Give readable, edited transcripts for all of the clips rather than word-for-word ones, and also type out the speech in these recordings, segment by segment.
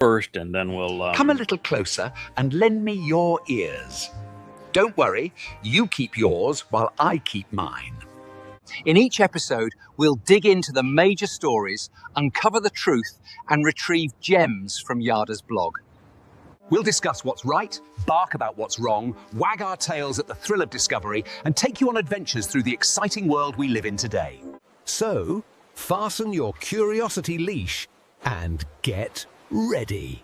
first, and then we'll... Come a little closer and lend me your ears. Don't worry, you keep yours while I keep mine. In each episode, we'll dig into the major stories, uncover the truth, and retrieve gems from Yada's blog. We'll discuss what's right, bark about what's wrong, wag our tails at the thrill of discovery, and take you on adventures through the exciting world we live in today. So, fasten your curiosity leash and get ready.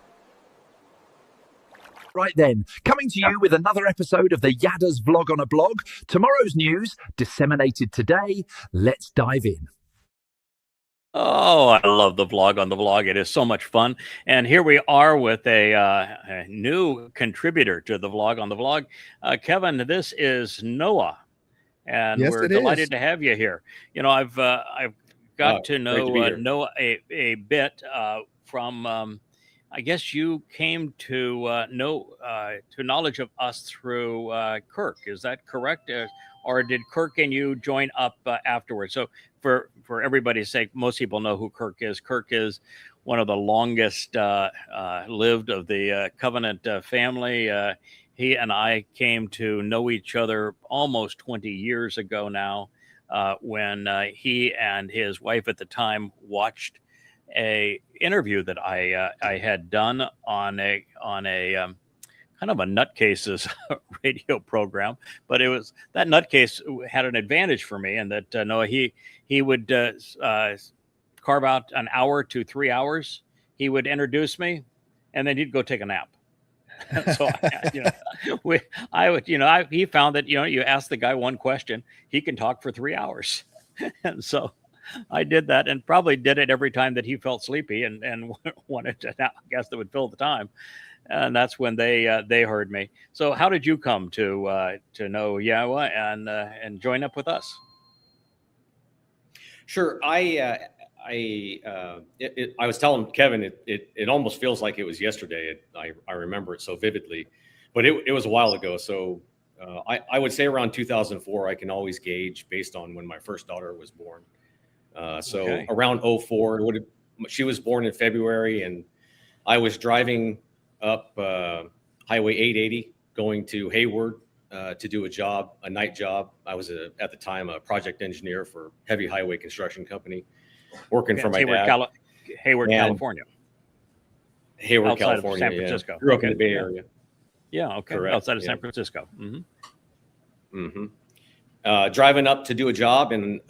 Right then, coming to you with another episode of the Yada's Vlog on a Blog. Tomorrow's news, disseminated today. Let's dive in. Oh, I love the vlog on the vlog. It is so much fun. And here we are with a new contributor to the vlog on the vlog. Kevin, this is Noah. And Yes, we're delighted to have you here. You know, I've got to know Noah a bit from... I guess you came to knowledge of us through Kirk. Is that correct? Or did Kirk and you join up afterwards? So for everybody's sake, most people know who Kirk is. Kirk is one of the longest lived of the Covenant family. He and I came to know each other almost 20 years ago now, when he and his wife at the time watched a interview that I had done on a kind of a nutcases radio program, but it was that nutcase had an advantage for me, and that Noah he would carve out an hour to 3 hours. He would introduce me, and then he'd go take a nap. So he found that you ask the guy one question, he can talk for 3 hours, and so I did that, and probably did it every time that he felt sleepy and wanted to, I guess, that would fill the time. And that's when they heard me. So how did you come to know Yahowah and join up with us? Sure. I was telling Kevin, it almost feels like it was yesterday. I remember it so vividly, but it was a while ago. So I would say around 2004, I can always gauge based on when my first daughter was born. So around 04, she was born in February, and I was driving up Highway 880 going to Hayward to do a night job. I was at the time a project engineer for heavy highway construction company, working for my dad. Hayward, California. Hayward, outside California. Of San Francisco. Grew up in the Bay Area. Yeah, okay. Correct. Outside of San Francisco. Mm-hmm. Mm-hmm. Driving up to do a job, and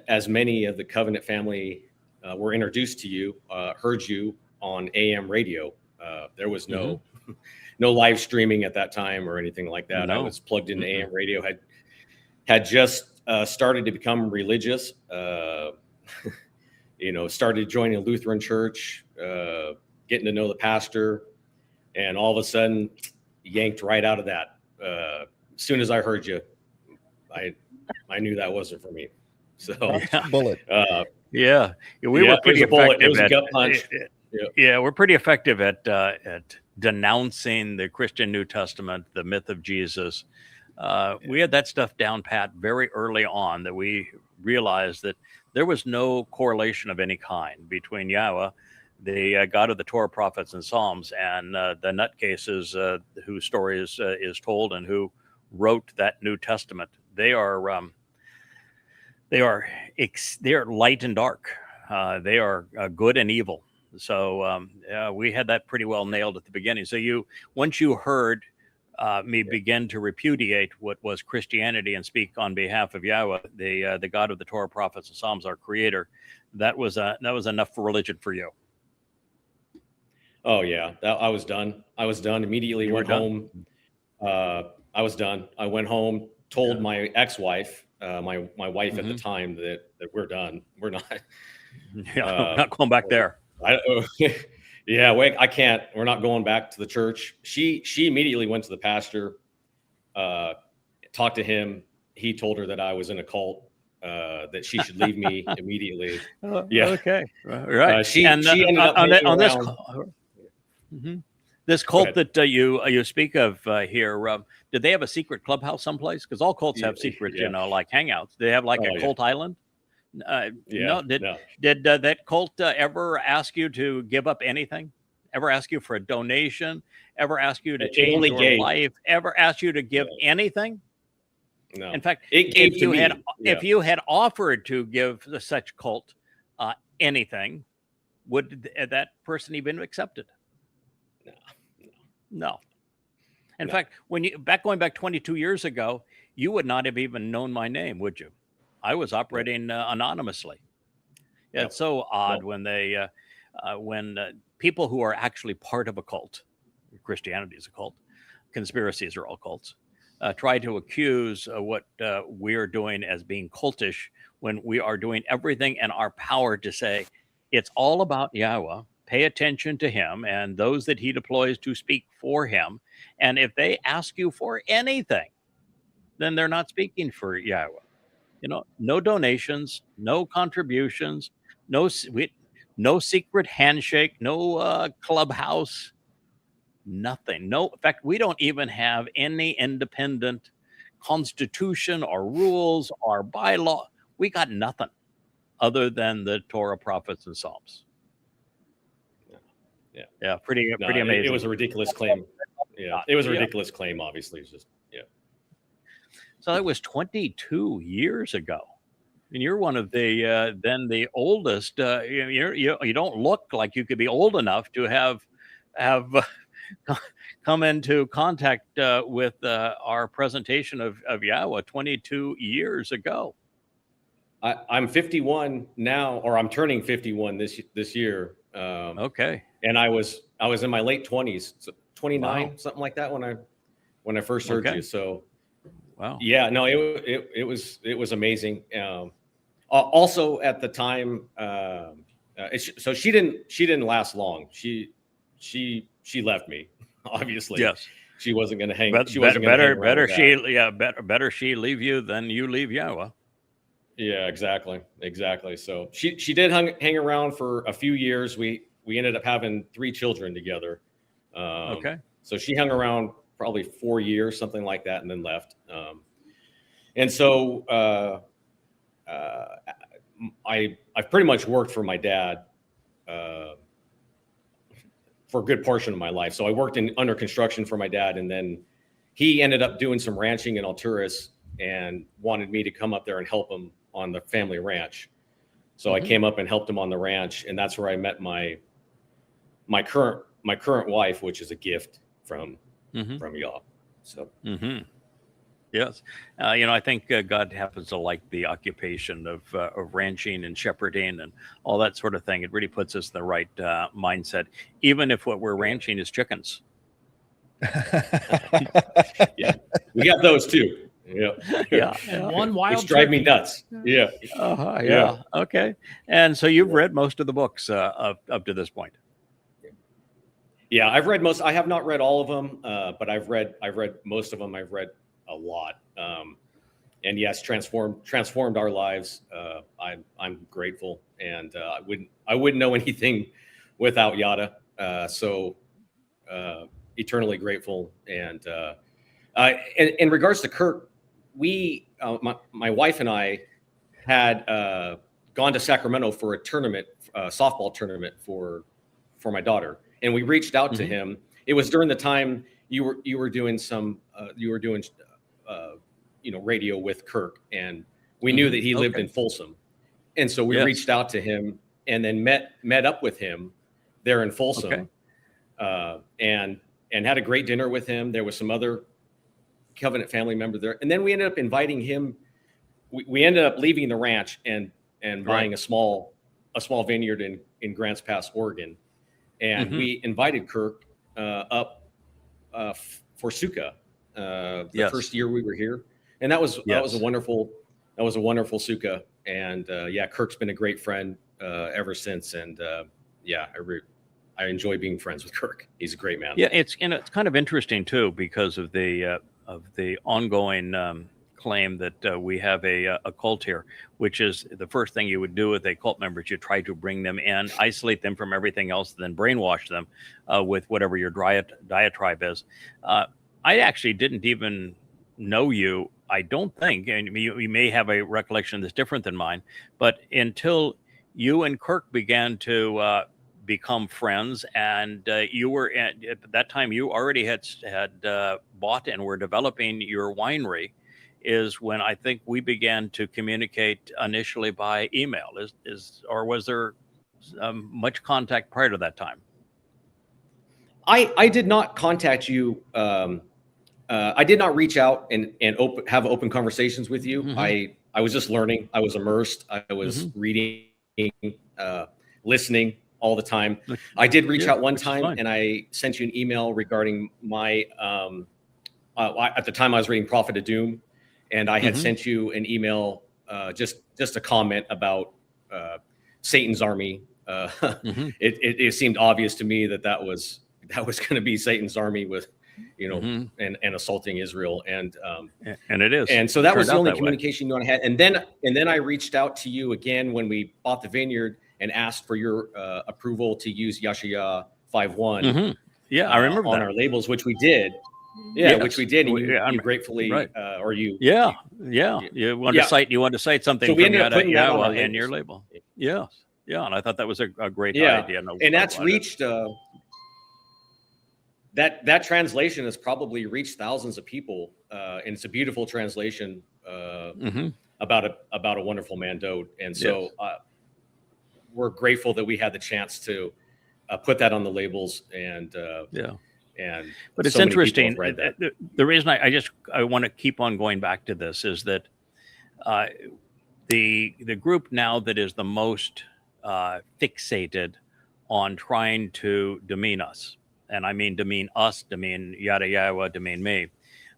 as many of the Covenant family were introduced to you, heard you on AM radio. There was no live streaming at that time or anything like that. No. I was plugged into AM radio. Had just started to become religious. Started joining a Lutheran church, getting to know the pastor, and all of a sudden, yanked right out of that. As soon as I heard you, I knew that wasn't for me. So bullet. We were pretty effective. It was a gut punch. We're pretty effective at denouncing the Christian New Testament, the myth of Jesus. We had that stuff down pat very early on, that we realized that there was no correlation of any kind between Yahowah, the God of the Torah, prophets, and Psalms, and the nutcases whose story is told and who wrote that New Testament. They are light and dark. They are good and evil. So we had that pretty well nailed at the beginning. So once you heard me begin to repudiate what was Christianity and speak on behalf of Yahowah, the God of the Torah, prophets, and Psalms, our Creator, that was enough for religion for you. Oh yeah, I was done. Immediately went home. I was done. I went home, told my ex-wife, my wife at the time, that we're done. We're not. Not going back there. I can't. We're not going back to the church. She immediately went to the pastor, talked to him. He told her that I was in a cult, that she should leave me immediately. Okay. Right. She ended up on this. This cult that you speak of here, did they have a secret clubhouse someplace? Because all cults have secret, like hangouts. They have like a cult island. Did that cult ever ask you to give up anything? ever ask you for a donation, ever ask you to It change only your gave. life, ever ask you to give anything? No. In fact, it gave to me. if you had offered to give such cult anything, would that person even accepted? No. In fact, when you going back 22 years ago, you would not have even known my name, would you? I was operating anonymously. Yeah, it's so odd when they when people who are actually part of a cult, Christianity is a cult, conspiracies are all cults, try to accuse what we're doing as being cultish when we are doing everything in our power to say it's all about Yahweh. Pay attention to him and those that he deploys to speak for him. And if they ask you for anything, then they're not speaking for Yahweh. No donations, no contributions, no secret handshake, no clubhouse, nothing. No, in fact, we don't even have any independent constitution or rules or bylaw. We got nothing other than the Torah, prophets, and Psalms. Yeah, pretty amazing. It was a ridiculous claim. Yeah, it was a ridiculous claim. Obviously, it's just So that was 22 years ago, and you're one of the then the oldest. You don't look like you could be old enough to have come into contact with our presentation of Yahweh 22 years ago. I'm 51 now, or I'm turning 51 this year. Okay. And I was in my late 20s, so 29, something like that when I first heard you. So, wow. Yeah, no, it was amazing. Also at the time, so she didn't last long. She left me, obviously. Yes. She wasn't going to hang. Better she leave you than you leave Yahweh. Yeah, exactly. So she did hang around for a few years. We ended up having 3 children together. Okay. So she hung around probably 4 years, something like that, and then left. And so I've pretty much worked for my dad for a good portion of my life. So I worked under construction for my dad, and then he ended up doing some ranching in Alturas and wanted me to come up there and help him on the family ranch. So I came up and helped him on the ranch, and that's where I met my current wife, which is a gift from Yah. So yes, I think God happens to like the occupation of ranching and shepherding and all that sort of thing. It really puts us in the right mindset, even if what we're ranching is chickens. Yeah, we got those too. Yeah. One wild which drive me nuts. Yeah. Okay. And so you've read most of the books up to this point. Yeah, I've read most. I have not read all of them, but I've read most of them. I've read a lot, and yes, transformed our lives. I'm grateful, and I wouldn't know anything without Yada. So eternally grateful. And in regards to Kirk, my wife and I had gone to Sacramento for a tournament, softball tournament for my daughter. And we reached out to him. It was during the time you were doing radio with Kirk, and we knew that he lived in Folsom, and so we reached out to him and then met up with him there in Folsom, and had a great dinner with him. There was some other Covenant family member there, and then we ended up inviting him. We ended up leaving the ranch and buying a small vineyard in Grants Pass, Oregon. And we invited Kirk up for Sukkah the first year we were here, and that was a wonderful Sukkah. And Kirk's been a great friend ever since. And I enjoy being friends with Kirk. He's a great man. Yeah, it's kind of interesting too because of the ongoing claim that we have a cult here, which is the first thing you would do with a cult member is you try to bring them in, isolate them from everything else, then brainwash them with whatever your diatribe is. I actually didn't even know you, I don't think, and you may have a recollection that's different than mine, but until you and Kirk began to become friends, and you were at that time you already had bought and were developing your winery. Is when I think we began to communicate initially by email. Or was there much contact prior to that time? I did not contact you. I did not reach out and have open conversations with you. Mm-hmm. I was just learning. I was immersed. I was reading, listening all the time. I did reach out one time, and I sent you an email regarding my. At the time, I was reading Prophet of Doom, and I had sent you an email, just a comment about Satan's army. It seemed obvious to me that was going to be Satan's army with, and assaulting Israel, and it is, and so that was the only communication you had. And then I reached out to you again when we bought the vineyard and asked for your approval to use Yahowah 5.1. Yeah, I remember on that. our labels, which we did. Yeah, yes. Which we did. And you gratefully, or you. Yeah. You wanted to cite something from Yada Yahowah in your label. Yeah, and I thought that was a great idea. And that's reached. That translation has probably reached thousands of people, and it's a beautiful translation about a wonderful man, Dowd. And so we're grateful that we had the chance to put that on the labels, and but it's interesting. The reason I want to keep on going back to this is that the group now that is the most fixated on trying to demean us, and I mean demean us, demean Yada Yahowah, demean me,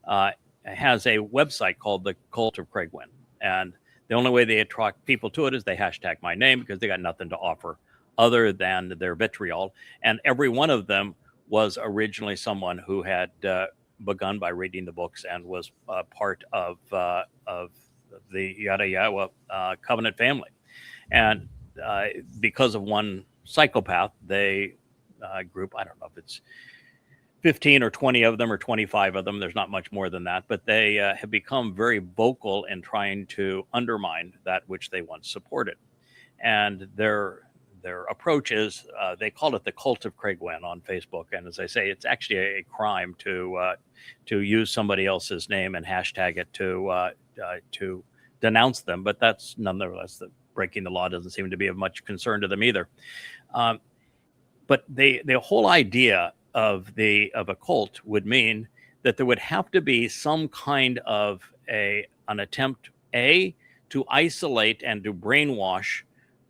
has a website called the Cult of Craig Winn. And the only way they attract people to it is they hashtag my name, because they got nothing to offer other than their vitriol. And every one of them was originally someone who had begun by reading the books and was part of the Yada Yahowah covenant family. And because of one psychopath, they group, I don't know if it's 15 or 20 of them or 25 of them, there's not much more than that, but they have become very vocal in trying to undermine that which they once supported. And their approach is, they call it the Cult of Craig Winn on Facebook. And as I say, it's actually a crime to use somebody else's name and hashtag it to denounce them. But that's nonetheless, breaking the law doesn't seem to be of much concern to them either. But the whole idea of a cult would mean that there would have to be some kind of an attempt to isolate and to brainwash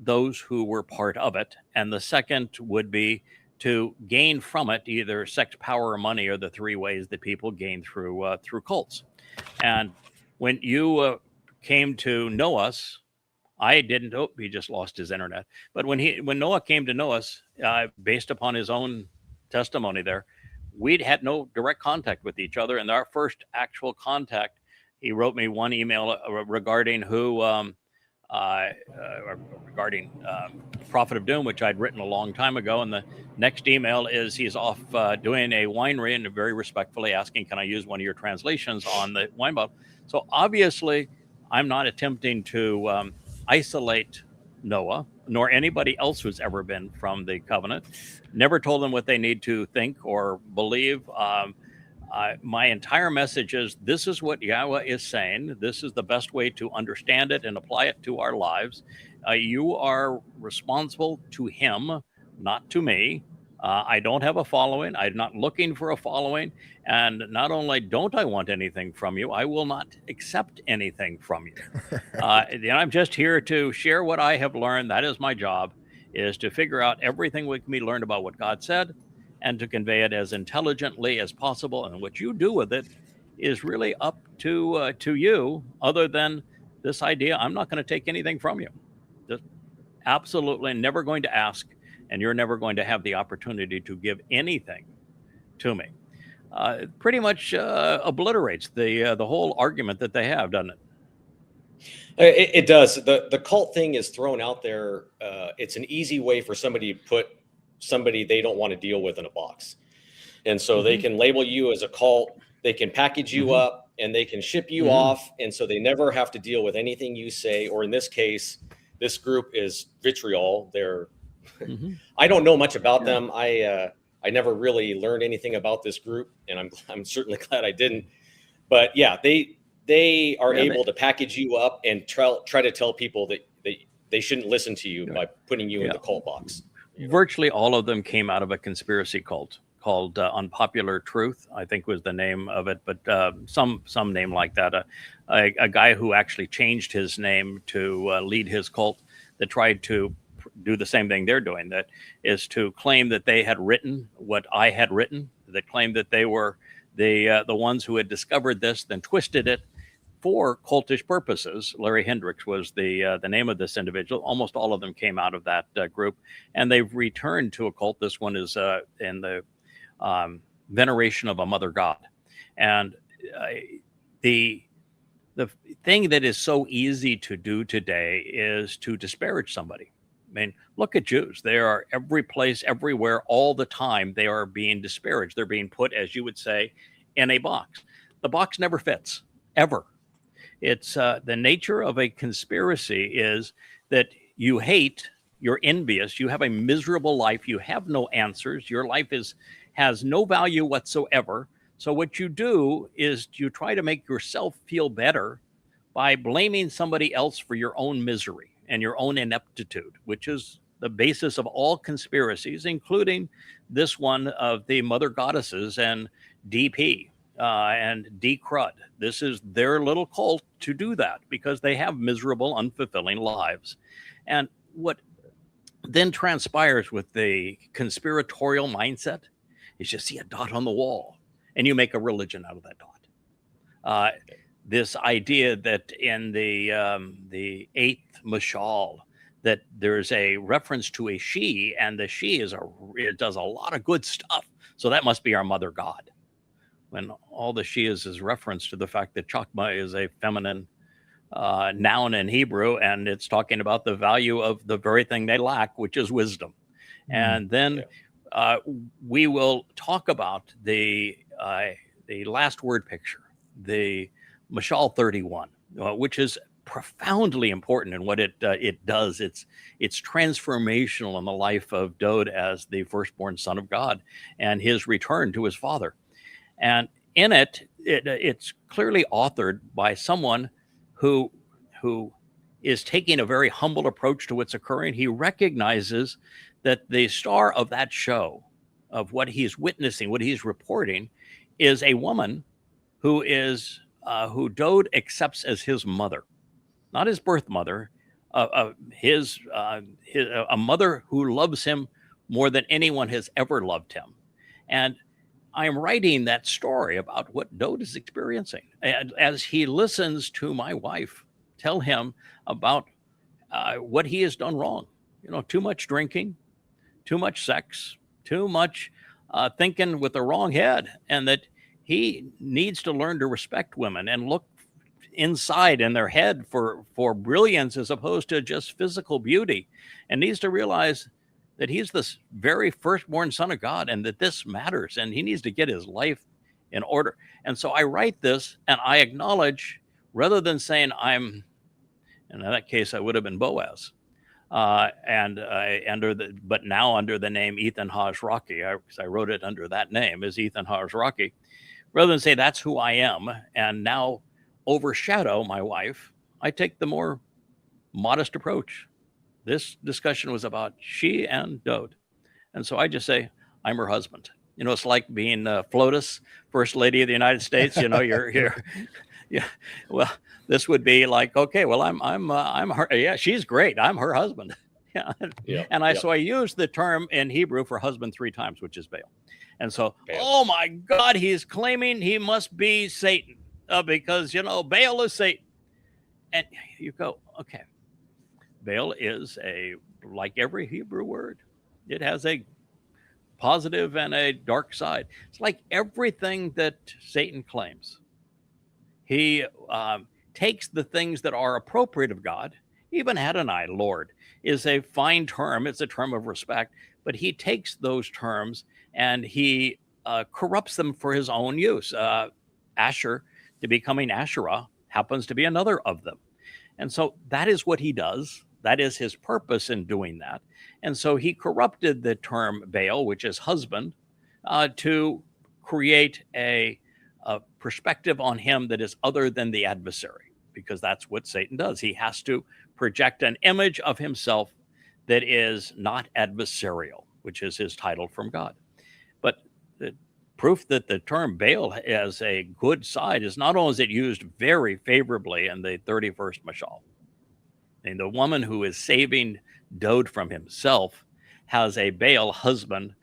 those who were part of it, and the second would be to gain from it either sex, power, or money, or the three ways that people gain through cults. And when you came to know us, I didn't. Oh, he just lost his internet. But when Noah came to know us, based upon his own testimony there, we'd had no direct contact with each other. And our first actual contact, he wrote me one email regarding regarding Prophet of Doom, which I'd written a long time ago. And the next email is he's off doing a winery and very respectfully asking, can I use one of your translations on the wine bottle? So obviously, I'm not attempting to isolate Noah, nor anybody else who's ever been from the covenant. Never told them what they need to think or believe. My entire message is, this is what Yahowah is saying. This is the best way to understand it and apply it to our lives. You are responsible to him, not to me. I don't have a following. I'm not looking for a following. And not only don't I want anything from you, I will not accept anything from you. I'm just here to share what I have learned. That is my job, is to figure out everything we can be learned about what God said and to convey it as intelligently as possible. And what you do with it is really up to you, other than this idea. I'm not going to take anything from you. Just absolutely never going to ask. And you're never going to have the opportunity to give anything to me. Pretty much obliterates the whole argument that they have, doesn't it? It does. The cult thing is thrown out there. It's an easy way for somebody to put somebody they don't want to deal with in a box. And so they can label you as a cult. They can package you up, and they can ship you off. And so they never have to deal with anything you say. Or in this case, this group is vitriol. I don't know much about them. I never really learned anything about this group, and I'm certainly glad I didn't. But yeah, they are able to package you up and try to tell people that they shouldn't listen to you by putting you in the cult box. Virtually all of them came out of a conspiracy cult called Unpopular Truth, I think was the name of it, but some name like that. A guy who actually changed his name to lead his cult that tried to do the same thing they're doing, that is to claim that they had written what I had written, that claimed that they were the ones who had discovered this, then twisted it for cultish purposes. Larry Hendricks was the name of this individual. Almost all of them came out of that group, and they've returned to a cult. This one is in the veneration of a mother god. And the thing that is so easy to do today is to disparage somebody. I mean, look at Jews. They are every place, everywhere, all the time. They are being disparaged. They're being put, as you would say, in a box. The box never fits, ever. It's the nature of a conspiracy is that you hate, you're envious, you have a miserable life, you have no answers, your life has no value whatsoever. So what you do is you try to make yourself feel better by blaming somebody else for your own misery and your own ineptitude, which is the basis of all conspiracies, including this one of the mother goddesses and DP and D-Crud. This is their little cult to do that because they have miserable, unfulfilling lives. And what then transpires with the conspiratorial mindset is you see a dot on the wall and you make a religion out of that dot. This idea that in the eighth mashal, that there's a reference to a she, and the she it does a lot of good stuff. So that must be our mother god. When all the she is reference to the fact that chakma is a feminine noun in Hebrew, and it's talking about the value of the very thing they lack, which is wisdom. And then we will talk about the last word picture, the Mashal 31, which is profoundly important in what it does. It's transformational in the life of Dowd as the firstborn son of God and his return to his father. And in it's clearly authored by someone who is taking a very humble approach to what's occurring. He recognizes that the star of that show, of what he's witnessing, what he's reporting, is a woman who Dowd accepts as his mother, not his birth mother, a mother who loves him more than anyone has ever loved him. And I'm writing that story about what Dowd is experiencing. And as he listens to my wife tell him about what he has done wrong, too much drinking, too much sex, too much thinking with the wrong head, and that he needs to learn to respect women and look inside in their head for brilliance as opposed to just physical beauty, and needs to realize that he's this very firstborn son of God and that this matters, and he needs to get his life in order. And so I write this and I acknowledge, rather than saying in that case, I would have been Boaz. But now under the name Ethan Hajraki, because I wrote it under that name as Ethan Hajraki, rather than say that's who I am and now overshadow my wife, I take the more modest approach. This discussion was about she and Dowd. And so I just say, I'm her husband. It's like being FLOTUS, First Lady of the United States. You're yeah. Well, this would be like, okay, well, I'm her. Yeah, she's great. I'm her husband. Yeah. So I use the term in Hebrew for husband 3 times, which is Baal. And so, Baal. Oh my God, he's claiming he must be Satan because, Baal is Satan. And you go, okay. Baal is like every Hebrew word. It has a positive and a dark side. It's like everything that Satan claims. He takes the things that are appropriate of God. Even Adonai, Lord, is a fine term. It's a term of respect. But he takes those terms and he corrupts them for his own use. Asher, to becoming Asherah, happens to be another of them. And so that is what he does. That is his purpose in doing that. And so he corrupted the term Baal, which is husband, to create a perspective on him that is other than the adversary, because that's what Satan does. He has to project an image of himself that is not adversarial, which is his title from God. But the proof that the term Baal has a good side is not only is it used very favorably in the 31st Mashal. And the woman who is saving Dowd from himself has a Baal husband,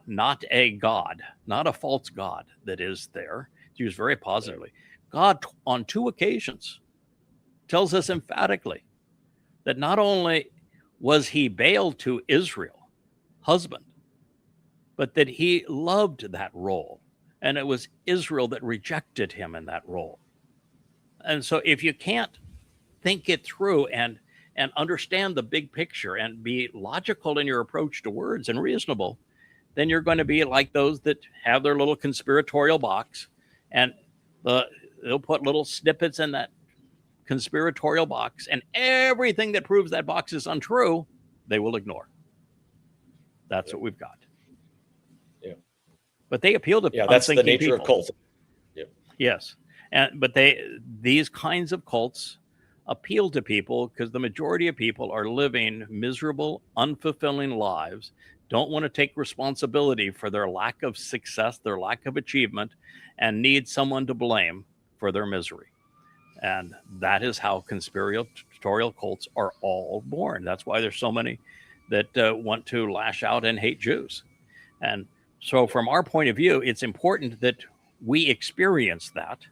not a god, not a false god that is there. It's used very positively. God, on 2 occasions, tells us emphatically that not only was he Baal to Israel, husband, but that he loved that role. And it was Israel that rejected him in that role. And so if you can't think it through and understand the big picture and be logical in your approach to words and reasonable, then you're going to be like those that have their little conspiratorial box, and they'll put little snippets in that conspiratorial box, and everything that proves that box is untrue, they will ignore. That's what we've got. Yeah. But they appeal to that's the nature people. of cults. Yeah. Yes. But these kinds of cults appeal to people because the majority of people are living miserable, unfulfilling lives, don't want to take responsibility for their lack of success, their lack of achievement, and need someone to blame for their misery. And that is how conspiratorial cults are all born. That's why there's so many that want to lash out and hate Jews. And so from our point of view, it's important that we experience that,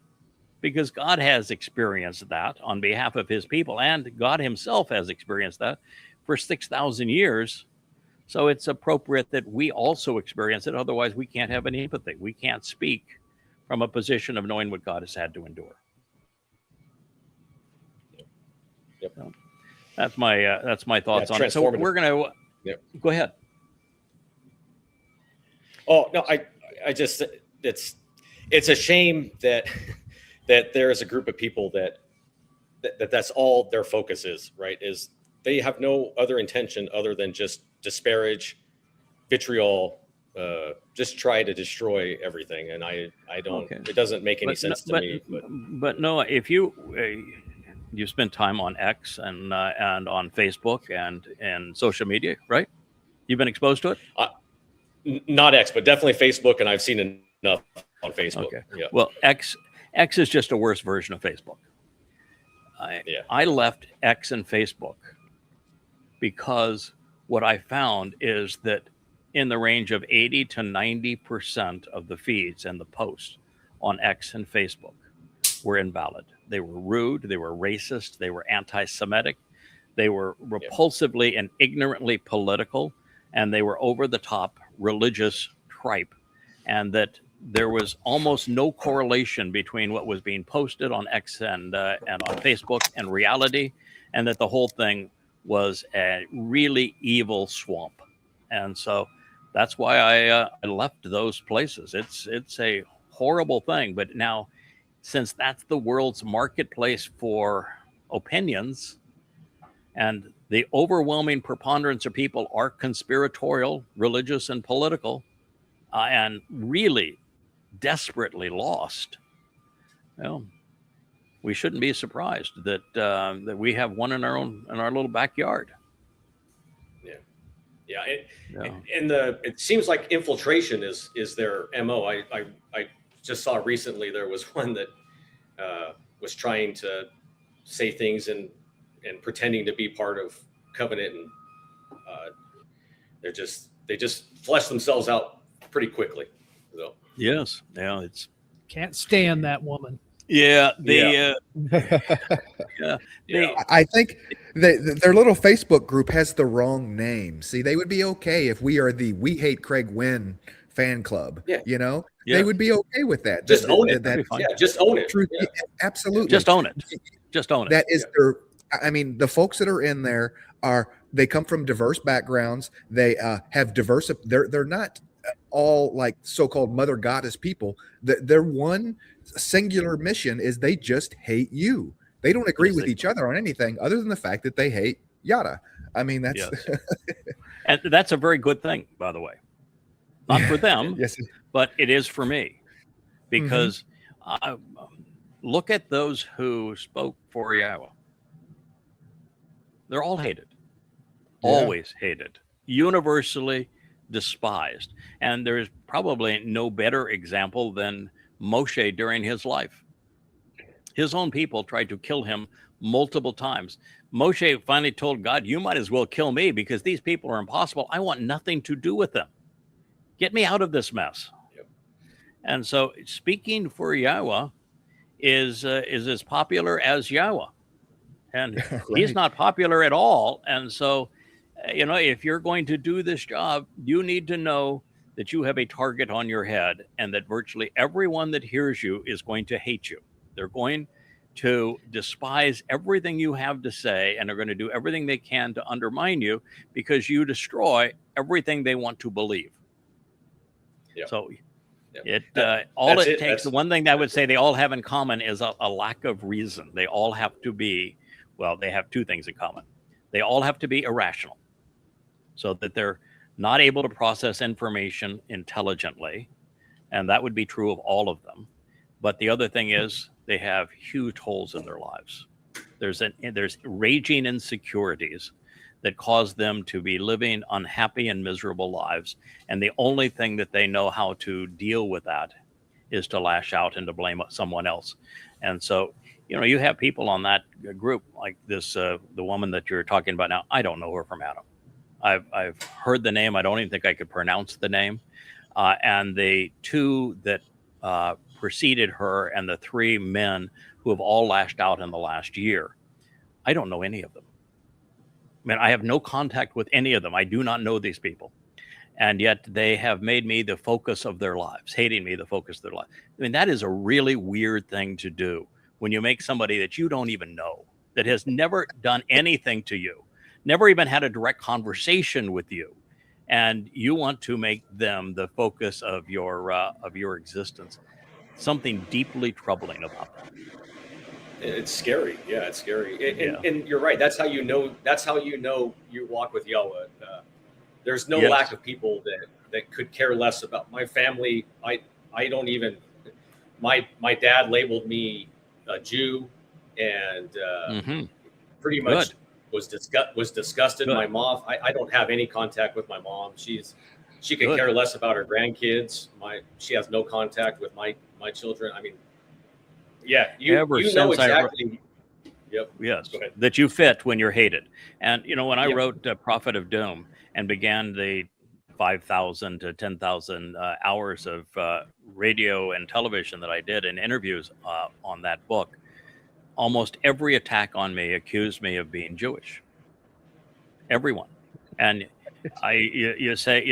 because God has experienced that on behalf of his people, and God himself has experienced that for 6,000 years. So it's appropriate that we also experience it. Otherwise, we can't have any empathy. We can't speak from a position of knowing what God has had to endure. Yep. So that's my thoughts on it. So we're going to go ahead. Oh no, I just it's a shame that there is a group of people that's all their focus is, right? Is they have no other intention other than just disparage, vitriol, just try to destroy everything. And I don't. Okay. It doesn't make any sense to me. But Noah, if you spend time on X and on Facebook and social media, right? You've been exposed to it. Not X, but definitely Facebook, and I've seen enough on Facebook. Okay. Yeah. Well, X is just a worse version of Facebook. I left X and Facebook because what I found is that in the range of 80 to 90% of the feeds and the posts on X and Facebook were invalid. They were rude, they were racist, they were anti-Semitic, they were repulsively and ignorantly political, and they were over the top religious tripe. And that there was almost no correlation between what was being posted on X and on Facebook and reality, and that the whole thing was a really evil swamp. And so that's why I left those places. It's a horrible thing. But now, since that's the world's marketplace for opinions, and the overwhelming preponderance of people are conspiratorial, religious, and political, and really desperately lost, we shouldn't be surprised that we have one in our little backyard. It seems like infiltration is their MO. I just saw recently there was one that was trying to say things and pretending to be part of covenant, and they just flesh themselves out pretty quickly. So. Yes, it's can't stand that woman. I think their little Facebook group has the wrong name. See, they would be okay if we are the We Hate Craig Winn fan club. They would be okay with that. Just own it. Just own it. Truth, absolutely. Just own it. Just own it. That is their. I mean, the folks that are in there they come from diverse backgrounds. They have diverse. They're not all like so-called mother goddess people. Their one singular mission is they just hate you. They don't agree with each other on anything other than the fact that they hate yada. I mean, that's yes. And that's a very good thing, by the way. Not for them, yes, but it is for me, because look at those who spoke for Yahowah. They're all hated, always hated, universally despised. And there's probably no better example than Moshe during his life. His own people tried to kill him multiple times. Moshe finally told God, you might as well kill me, because these people are impossible. I want nothing to do with them. Get me out of this mess. Yep. And so speaking for Yahowah is as popular as Yahowah. And right. He's not popular at all. And so, if you're going to do this job, you need to know that you have a target on your head, and that virtually everyone that hears you is going to hate you. They're going to despise everything you have to say, and they're going to do everything they can to undermine you, because you destroy everything they want to believe. Yep. So Yep. it takes, the one thing that I would say they all have in common is a lack of reason. They all have to be, they have two things in common. They all have to be irrational, so that they're not able to process information intelligently. And that would be true of all of them. But the other thing is they have huge holes in their lives. There's raging insecurities that cause them to be living unhappy and miserable lives. And the only thing that they know how to deal with that is to lash out and to blame someone else. And so, you have people on that group, like this, the woman that you're talking about now. I don't know her from Adam. I've heard the name. I don't even think I could pronounce the name. And the two that preceded her, and the three men who have all lashed out in the last year, I don't know any of them. I mean, I have no contact with any of them. I do not know these people. And yet they have made me the focus of their lives, hating me the focus of their life. I mean, that is a really weird thing to do when you make somebody that you don't even know, that has never done anything to you, never even had a direct conversation with you, and you want to make them the focus of your existence. Something deeply troubling about that. It's scary. Yeah, it's scary. And you're right. That's how you know. That's how you walk with Yahowah. There's no lack of people that could care less about my family. I don't even. My dad labeled me a Jew, and pretty much was disgusted. Good. My mom. I don't have any contact with my mom. She could care less about her grandkids. She has no contact with my children. I mean. Yeah, you know exactly. Yep. Yes, that you fit when you're hated. And when I wrote Prophet of Doom and began the 5,000 to 10,000 hours of radio and television that I did in interviews on that book, almost every attack on me accused me of being Jewish. Everyone. And you say,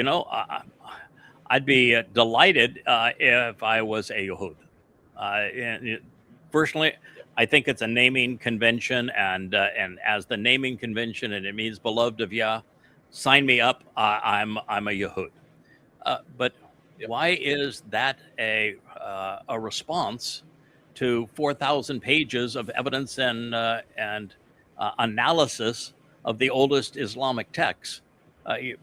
I'd be delighted if I was a Yehud. Personally, I think it's a naming convention, and as the naming convention, and it means beloved of Yah, sign me up. I'm a Yehud. But why is that a response to 4,000 pages of evidence and analysis of the oldest Islamic texts?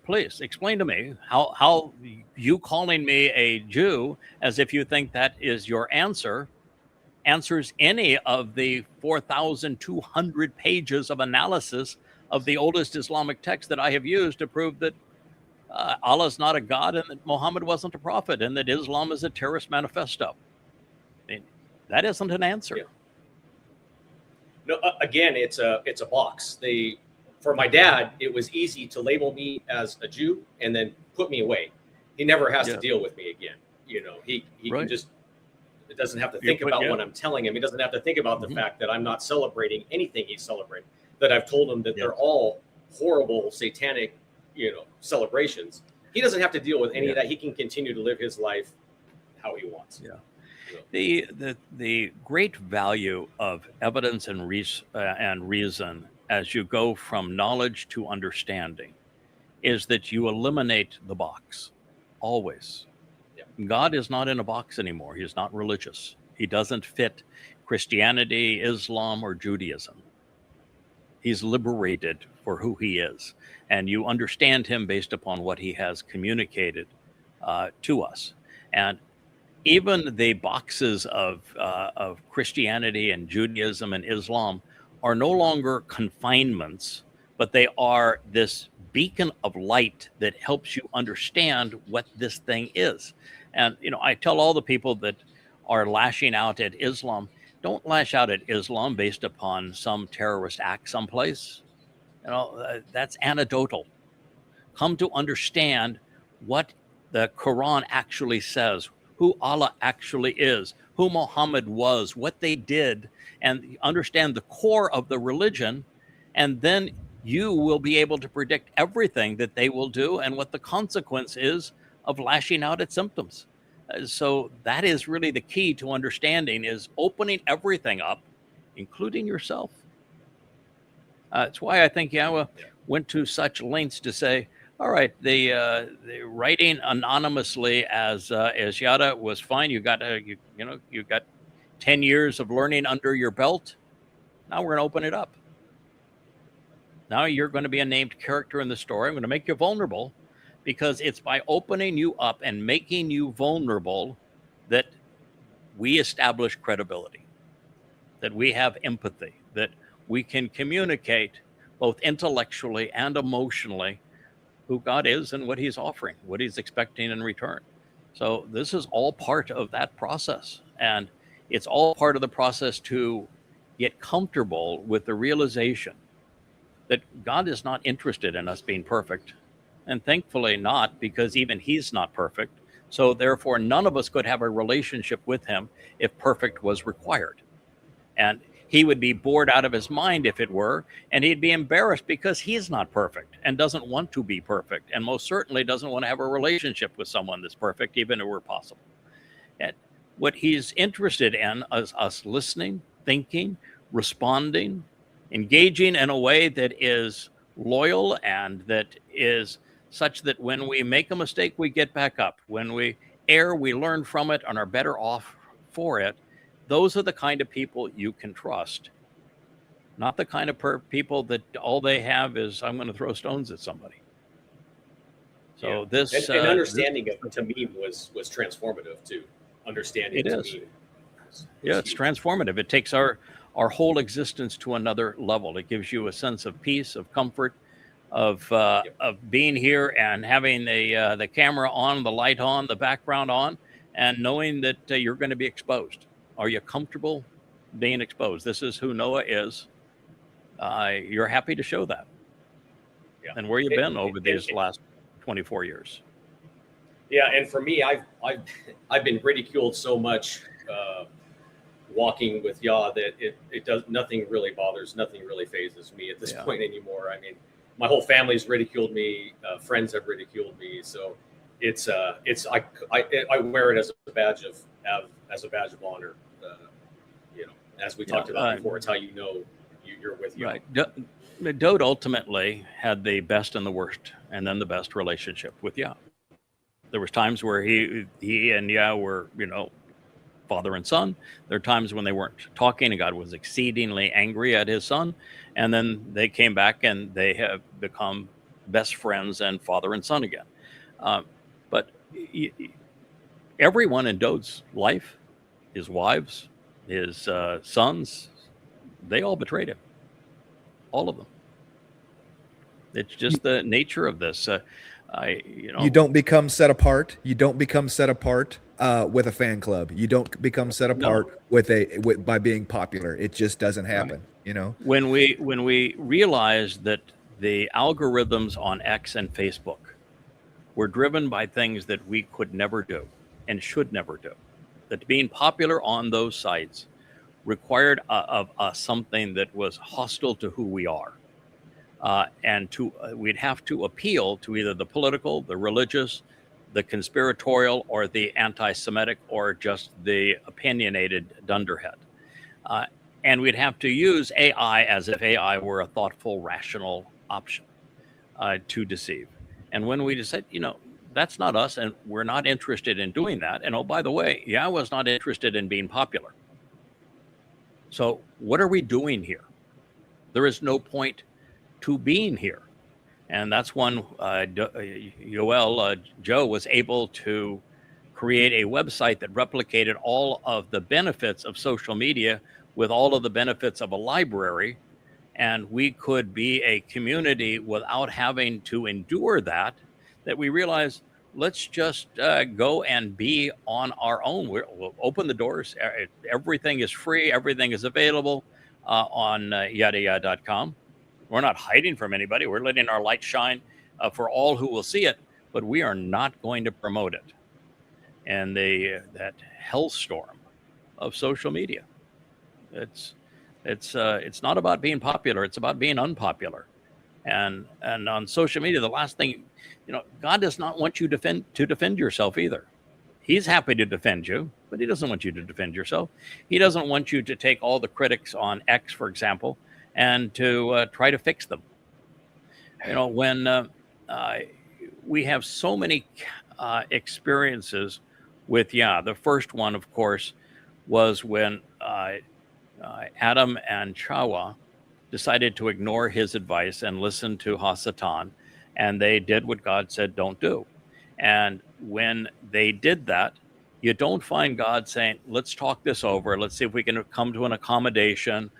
Please explain to me how you calling me a Jew, as if you think that is your answers any of the 4,200 pages of analysis of the oldest Islamic text that I have used to prove that Allah is not a god, and that Muhammad wasn't a prophet, and that Islam is a terrorist manifesto. I mean, that isn't an answer. Yeah. No, again, it's a box. For my dad, it was easy to label me as a Jew and then put me away. He never has to deal with me again. He can just. It doesn't have to think about what I'm telling him. He doesn't have to think about the fact that I'm not celebrating anything he's celebrating. That I've told him that they're all horrible, satanic, celebrations. He doesn't have to deal with any of that. He can continue to live his life how he wants. Yeah. The great value of evidence and reason as you go from knowledge to understanding is that you eliminate the box always. God is not in a box anymore. He's not religious. He doesn't fit Christianity, Islam, or Judaism. He's liberated for who he is. And you understand him based upon what he has communicated to us. And even the boxes of Christianity and Judaism and Islam are no longer confinements, but they are this beacon of light that helps you understand what this thing is. And, I tell all the people that are lashing out at Islam, don't lash out at Islam based upon some terrorist act someplace. That's anecdotal. Come to understand what the Quran actually says, who Allah actually is, who Muhammad was, what they did, and understand the core of the religion. And then you will be able to predict everything that they will do and what the consequence is of lashing out at symptoms. So that is really the key to understanding, is opening everything up, including yourself. It's why I think Yahowah went to such lengths to say, all right, the writing anonymously as Yada was fine. You got you got 10 years of learning under your belt. Now we're going to open it up. Now you're going to be a named character in the story. I'm going to make you vulnerable, because it's by opening you up and making you vulnerable that we establish credibility, that we have empathy, that we can communicate both intellectually and emotionally who God is and what he's offering, what he's expecting in return. So this is all part of that process. And it's all part of the process to get comfortable with the realization that God is not interested in us being perfect. And thankfully not, because even he's not perfect. So therefore, none of us could have a relationship with him if perfect was required. And he would be bored out of his mind if it were, and he'd be embarrassed because he's not perfect and doesn't want to be perfect, and most certainly doesn't want to have a relationship with someone that's perfect, even if it were possible. And what he's interested in is us listening, thinking, responding, engaging in a way that is loyal and that is such that when we make a mistake, we get back up. When we err, we learn from it and are better off for it. Those are the kind of people you can trust, not the kind of people that all they have is, I'm going to throw stones at somebody. So this and understanding it to me was transformative too. Understanding it is. It's transformative. It takes our whole existence to another level. It gives you a sense of peace, of comfort, of being here and having the camera on, the light on, the background on, and knowing that you're going to be exposed. Are you comfortable being exposed? This is who Noah is. You're happy to show that. Yeah. And where you've been over these last 24 years. Yeah, and for me, I've been ridiculed so much walking with Yah that it does, nothing really bothers, nothing really phases me at this point anymore. I mean, my whole family's ridiculed me, friends have ridiculed me, so I wear it as a badge of honor. As we talked about before, it's how you know you're with you. Right. Dowd ultimately had the best and the worst, and then the best relationship with Yah. There was times where he and Yah were, father and son. There are times when they weren't talking, and God was exceedingly angry at his son. And then they came back, and they have become best friends and father and son again. But everyone in Dowd's life, his wives, his sons, they all betrayed him. All of them. It's just the nature of this. You don't become set apart. You don't become set apart with a fan club. You don't become set apart by being popular. It just doesn't happen. Right. When we realized that the algorithms on X and Facebook were driven by things that we could never do and should never do, that being popular on those sites required of us something that was hostile to who we are. And we'd have to appeal to either the political, the religious, the conspiratorial, or the anti-Semitic, or just the opinionated dunderhead. And we'd have to use AI as if AI were a thoughtful, rational option to deceive. And when we just said, that's not us, and we're not interested in doing that. And oh, by the way, Yahowah's not interested in being popular. So what are we doing here? There is no point to being here. And that's when Joe was able to create a website that replicated all of the benefits of social media with all of the benefits of a library. And we could be a community without having to endure that we realized, let's just go and be on our own. We'll open the doors. Everything is free. Everything is available on yadayah.com. We're not hiding from anybody. We're letting our light shine for all who will see it, but we are not going to promote it. And that hellstorm of social media. It's not about being popular. It's about being unpopular. And on social media, the last thing, God does not want you to defend yourself either. He's happy to defend you, but he doesn't want you to defend yourself. He doesn't want you to take all the critics on X, for example, and to try to fix them. When we have so many experiences with Yah. The first one, of course, was when Adam and Sha'uwah decided to ignore his advice and listen to Hasatan, and they did what God said don't do. And when they did that, you don't find God saying, let's talk this over. Let's see if we can come to an accommodation.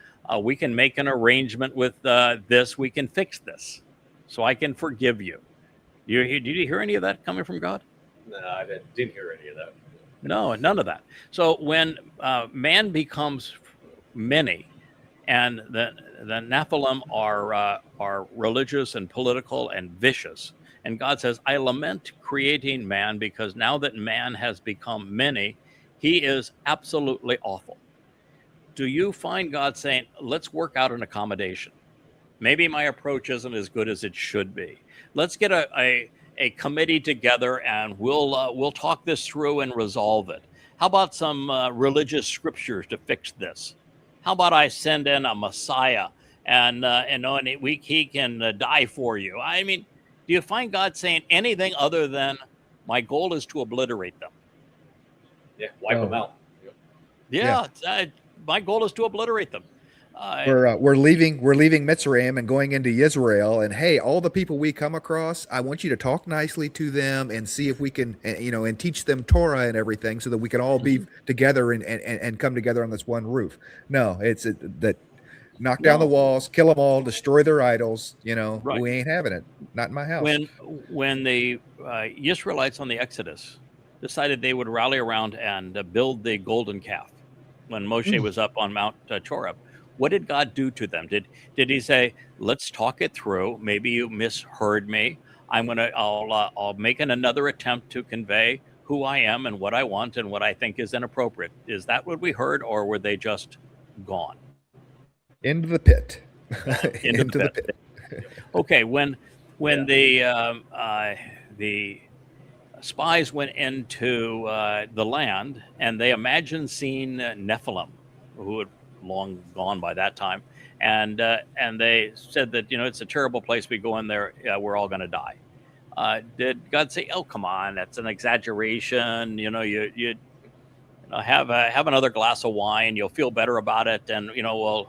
We can make an arrangement with this. We can fix this so I can forgive you. Did you hear any of that coming from God? No, I didn't hear any of that. No, none of that. So when man becomes many, and the Nephilim are religious and political and vicious, and God says, I lament creating man because now that man has become many, he is absolutely awful. Do you find God saying, let's work out an accommodation? Maybe my approach isn't as good as it should be. Let's get a committee together and we'll talk this through and resolve it. How about some religious scriptures to fix this? How about I send in a Messiah and he can die for you? I mean, do you find God saying anything other than my goal is to obliterate them? Yeah, wipe them out. Yeah. My goal is to obliterate them. We're leaving Mitzrayim and going into Israel, and hey, all the people we come across, I want you to talk nicely to them and see if we can, and teach them Torah and everything, so that we can all be together and come together on this one roof. No, it's that knock down the walls, kill them all, destroy their idols. Right. We ain't having it. Not in my house. When the Israelites on the Exodus decided they would rally around and build the golden calf, when Moshe was up on Mount Choreb, what did God do to them? Did he say, let's talk it through? Maybe you misheard me. I'll make another attempt to convey who I am and what I want and what I think is inappropriate. Is that what we heard, or were they just gone? Into the pit. Into the pit. Okay, when the spies went into the land and they imagined seeing Nephilim, who had long gone by that time, and they said that it's a terrible place. We go in there, we're all going to die. Did God say, "Oh, come on, that's an exaggeration"? You have another glass of wine, you'll feel better about it, and we'll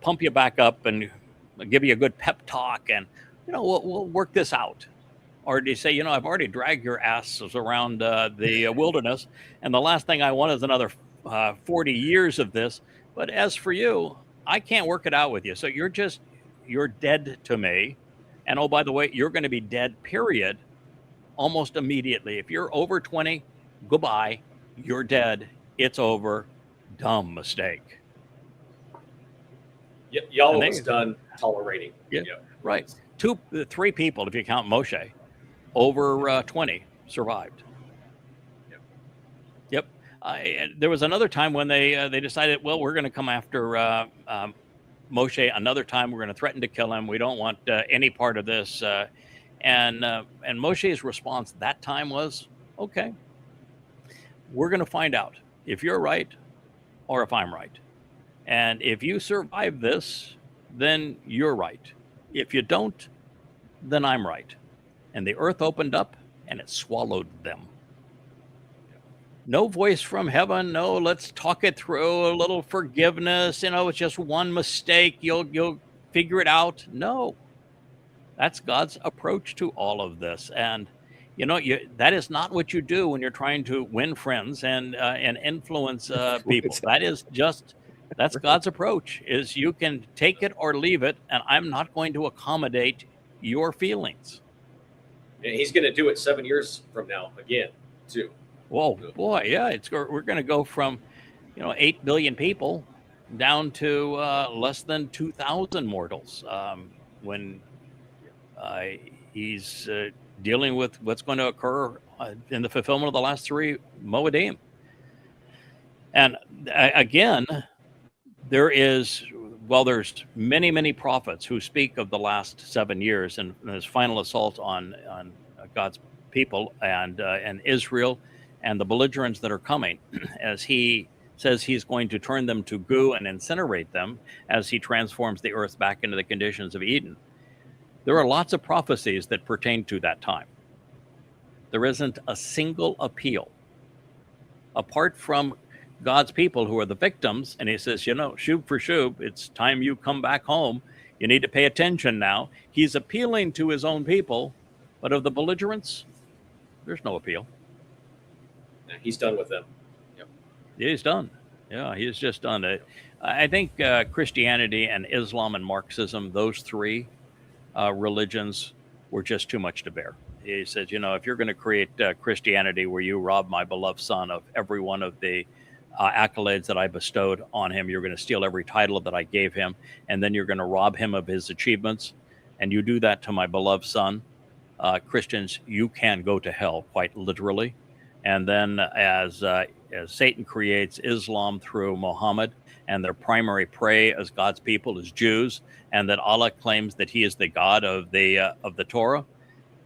pump you back up and give you a good pep talk, and we'll work this out. Or do you say, I've already dragged your asses around the wilderness, and the last thing I want is another 40 years of this. But as for you, I can't work it out with you. So you're dead to me. And oh, by the way, you're going to be dead, period, almost immediately. If you're over 20, goodbye. You're dead. It's over. Dumb mistake. Y'all was done tolerating. Yeah, right. 3 people, if you count Moshe, over 20 survived. Yep. There was another time when they decided, well, we're going to come after Moshe. Another time we're going to threaten to kill him. We don't want any part of this. And Moshe's response that time was, okay, we're going to find out if you're right or if I'm right. And if you survive this, then you're right. If you don't, then I'm right. And the earth opened up and it swallowed them. No voice from heaven. No, let's talk it through, a little forgiveness. It's just one mistake. You'll figure it out. No, that's God's approach to all of this. And that is not what you do when you're trying to win friends and influence people. That's God's approach. Is you can take it or leave it, and I'm not going to accommodate your feelings. And he's going to do it 7 years from now again, too. Whoa, boy, yeah, we're going to go from 8 billion people down to less than 2,000 mortals when he's dealing with what's going to occur in the fulfillment of the last 3 Moedim. And again, there's many, many prophets who speak of the last 7 years and his final assault on God's people and Israel and the belligerents that are coming, as he says he's going to turn them to goo and incinerate them as he transforms the earth back into the conditions of Eden. There are lots of prophecies that pertain to that time. There isn't a single appeal apart from God's people who are the victims. And he says, shub for shub, it's time you come back home. You need to pay attention now. He's appealing to his own people, but of the belligerents, there's no appeal. He's done with them. Yep. He's done. Yeah, he's just done it. I think Christianity and Islam and Marxism, those 3 religions were just too much to bear. He said, if you're going to create Christianity where you rob my beloved son of every one of the accolades that I bestowed on him, you're going to steal every title that I gave him, and then you're going to rob him of his achievements, and you do that to my beloved son, Christians, you can go to hell, quite literally. And then as Satan creates Islam through Muhammad, and their primary prey as God's people is Jews, and that Allah claims that he is the God of the Torah.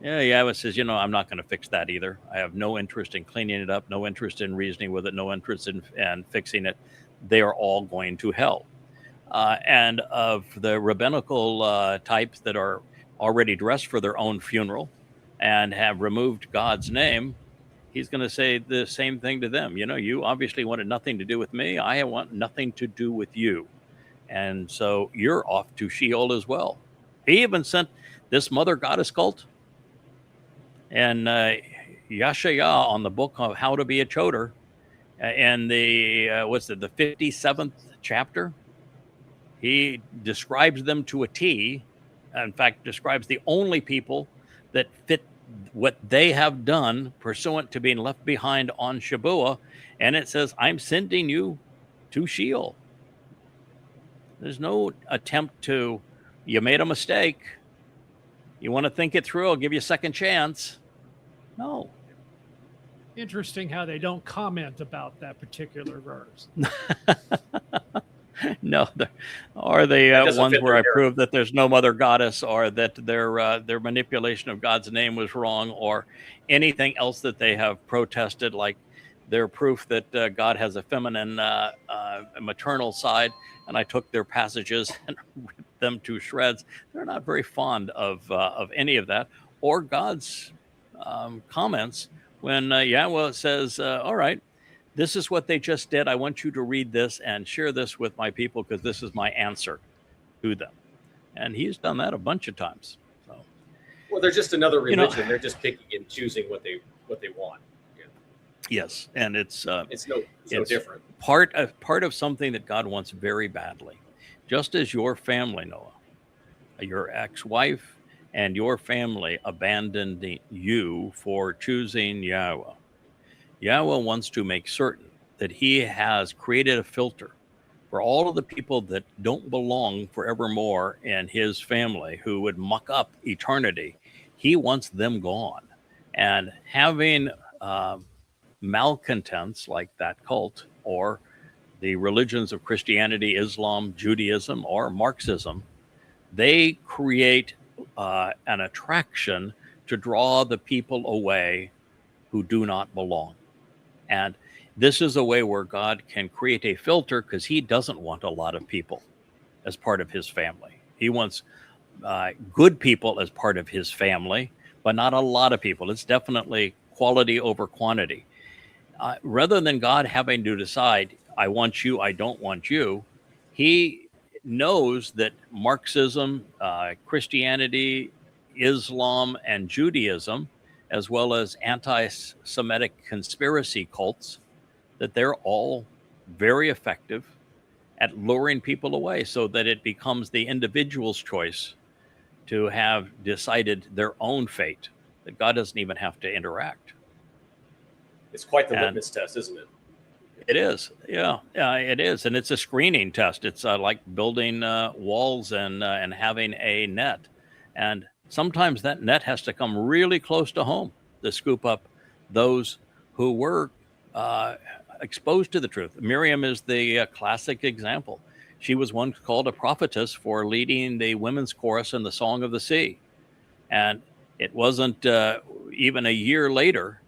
Yahowah says, I'm not going to fix that either. I have no interest in cleaning it up, no interest in reasoning with it, no interest in fixing it. They are all going to hell. And of the rabbinical types that are already dressed for their own funeral and have removed God's name, he's going to say the same thing to them. You obviously wanted nothing to do with me. I want nothing to do with you. And so you're off to Sheol as well. He even sent this mother goddess cult and Yashayah on the book of How to Be a Choder and the 57th chapter. He describes them to a T. In fact, describes the only people that fit what they have done pursuant to being left behind on Shabuw'ah. And it says, I'm sending you to Sheol. There's no attempt to, you made a mistake. You want to think it through? I'll give you a second chance. No. Interesting how they don't comment about that particular verse. No, or the ones where I prove that there's no mother goddess, or that their manipulation of God's name was wrong, or anything else that they have protested, like their proof that God has a feminine, maternal side, and I took their passages and ripped them to shreds. They're not very fond of any of that, or God's comments when Yahowah says, all right, this is what they just did. I want you to read this and share this with my people because this is my answer to them. And he's done that a bunch of times. So, well, they're just another religion. They're just picking and choosing what they want. Yeah. Yes, and it's no different. Part of something that God wants very badly. Just as your family, Noah, your ex-wife and your family abandoned you for choosing Yahowah. Yahowah wants to make certain that he has created a filter for all of the people that don't belong forevermore in his family, who would muck up eternity. He wants them gone. And having malcontents like that cult, or the religions of Christianity, Islam, Judaism, or Marxism, they create an attraction to draw the people away who do not belong. And this is a way where God can create a filter, because he doesn't want a lot of people as part of his family. He wants good people as part of his family, but not a lot of people. It's definitely quality over quantity. Rather than God having to decide, I want you, I don't want you, he knows that Marxism, Christianity, Islam, and Judaism, as well as anti-Semitic conspiracy cults, that they're all very effective at luring people away so that it becomes the individual's choice to have decided their own fate, that God doesn't even have to interact. It's quite the litmus test, isn't it? It is. Yeah, it is. And it's a screening test. It's like building walls and having a net. And sometimes that net has to come really close to home to scoop up those who were exposed to the truth. Miriam is the classic example. She was once called a prophetess for leading the women's chorus in the Song of the Sea. And it wasn't even a year later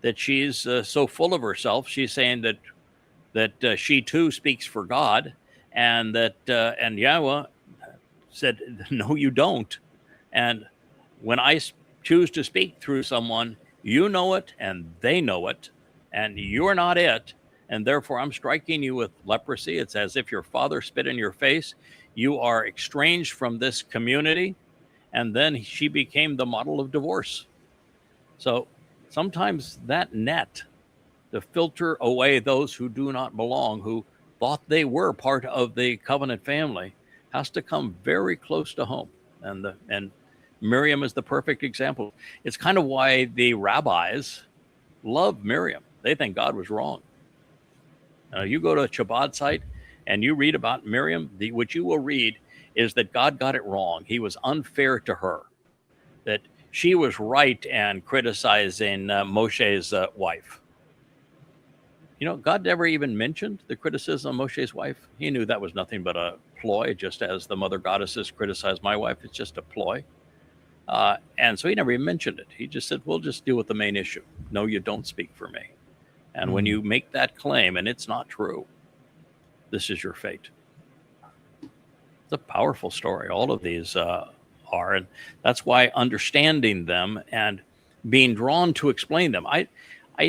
that she's so full of herself. She's saying that she too speaks for God, and that and Yahweh said, "No, you don't." And when I choose to speak through someone, you know it, and they know it, and you're not it, and therefore I'm striking you with leprosy. It's as if your father spit in your face. You are estranged from this community, and then she became the model of divorce. So sometimes that net to filter away those who do not belong, who thought they were part of the covenant family, has to come very close to home. And Miriam is the perfect example. It's kind of why the rabbis love Miriam. They think God was wrong. You go to a Chabad site and you read about Miriam, what you will read is that God got it wrong. He was unfair to her, that she was right and criticizing Moshe's wife. You know, God never even mentioned the criticism of Moshe's wife. He knew that was nothing but a ploy, just as the mother goddesses criticized my wife. It's just a ploy. And so he never even mentioned it. He just said, we'll just deal with the main issue. No, you don't speak for me. And when you make that claim and it's not true, this is your fate. It's a powerful story. All of these are. And that's why understanding them and being drawn to explain them. I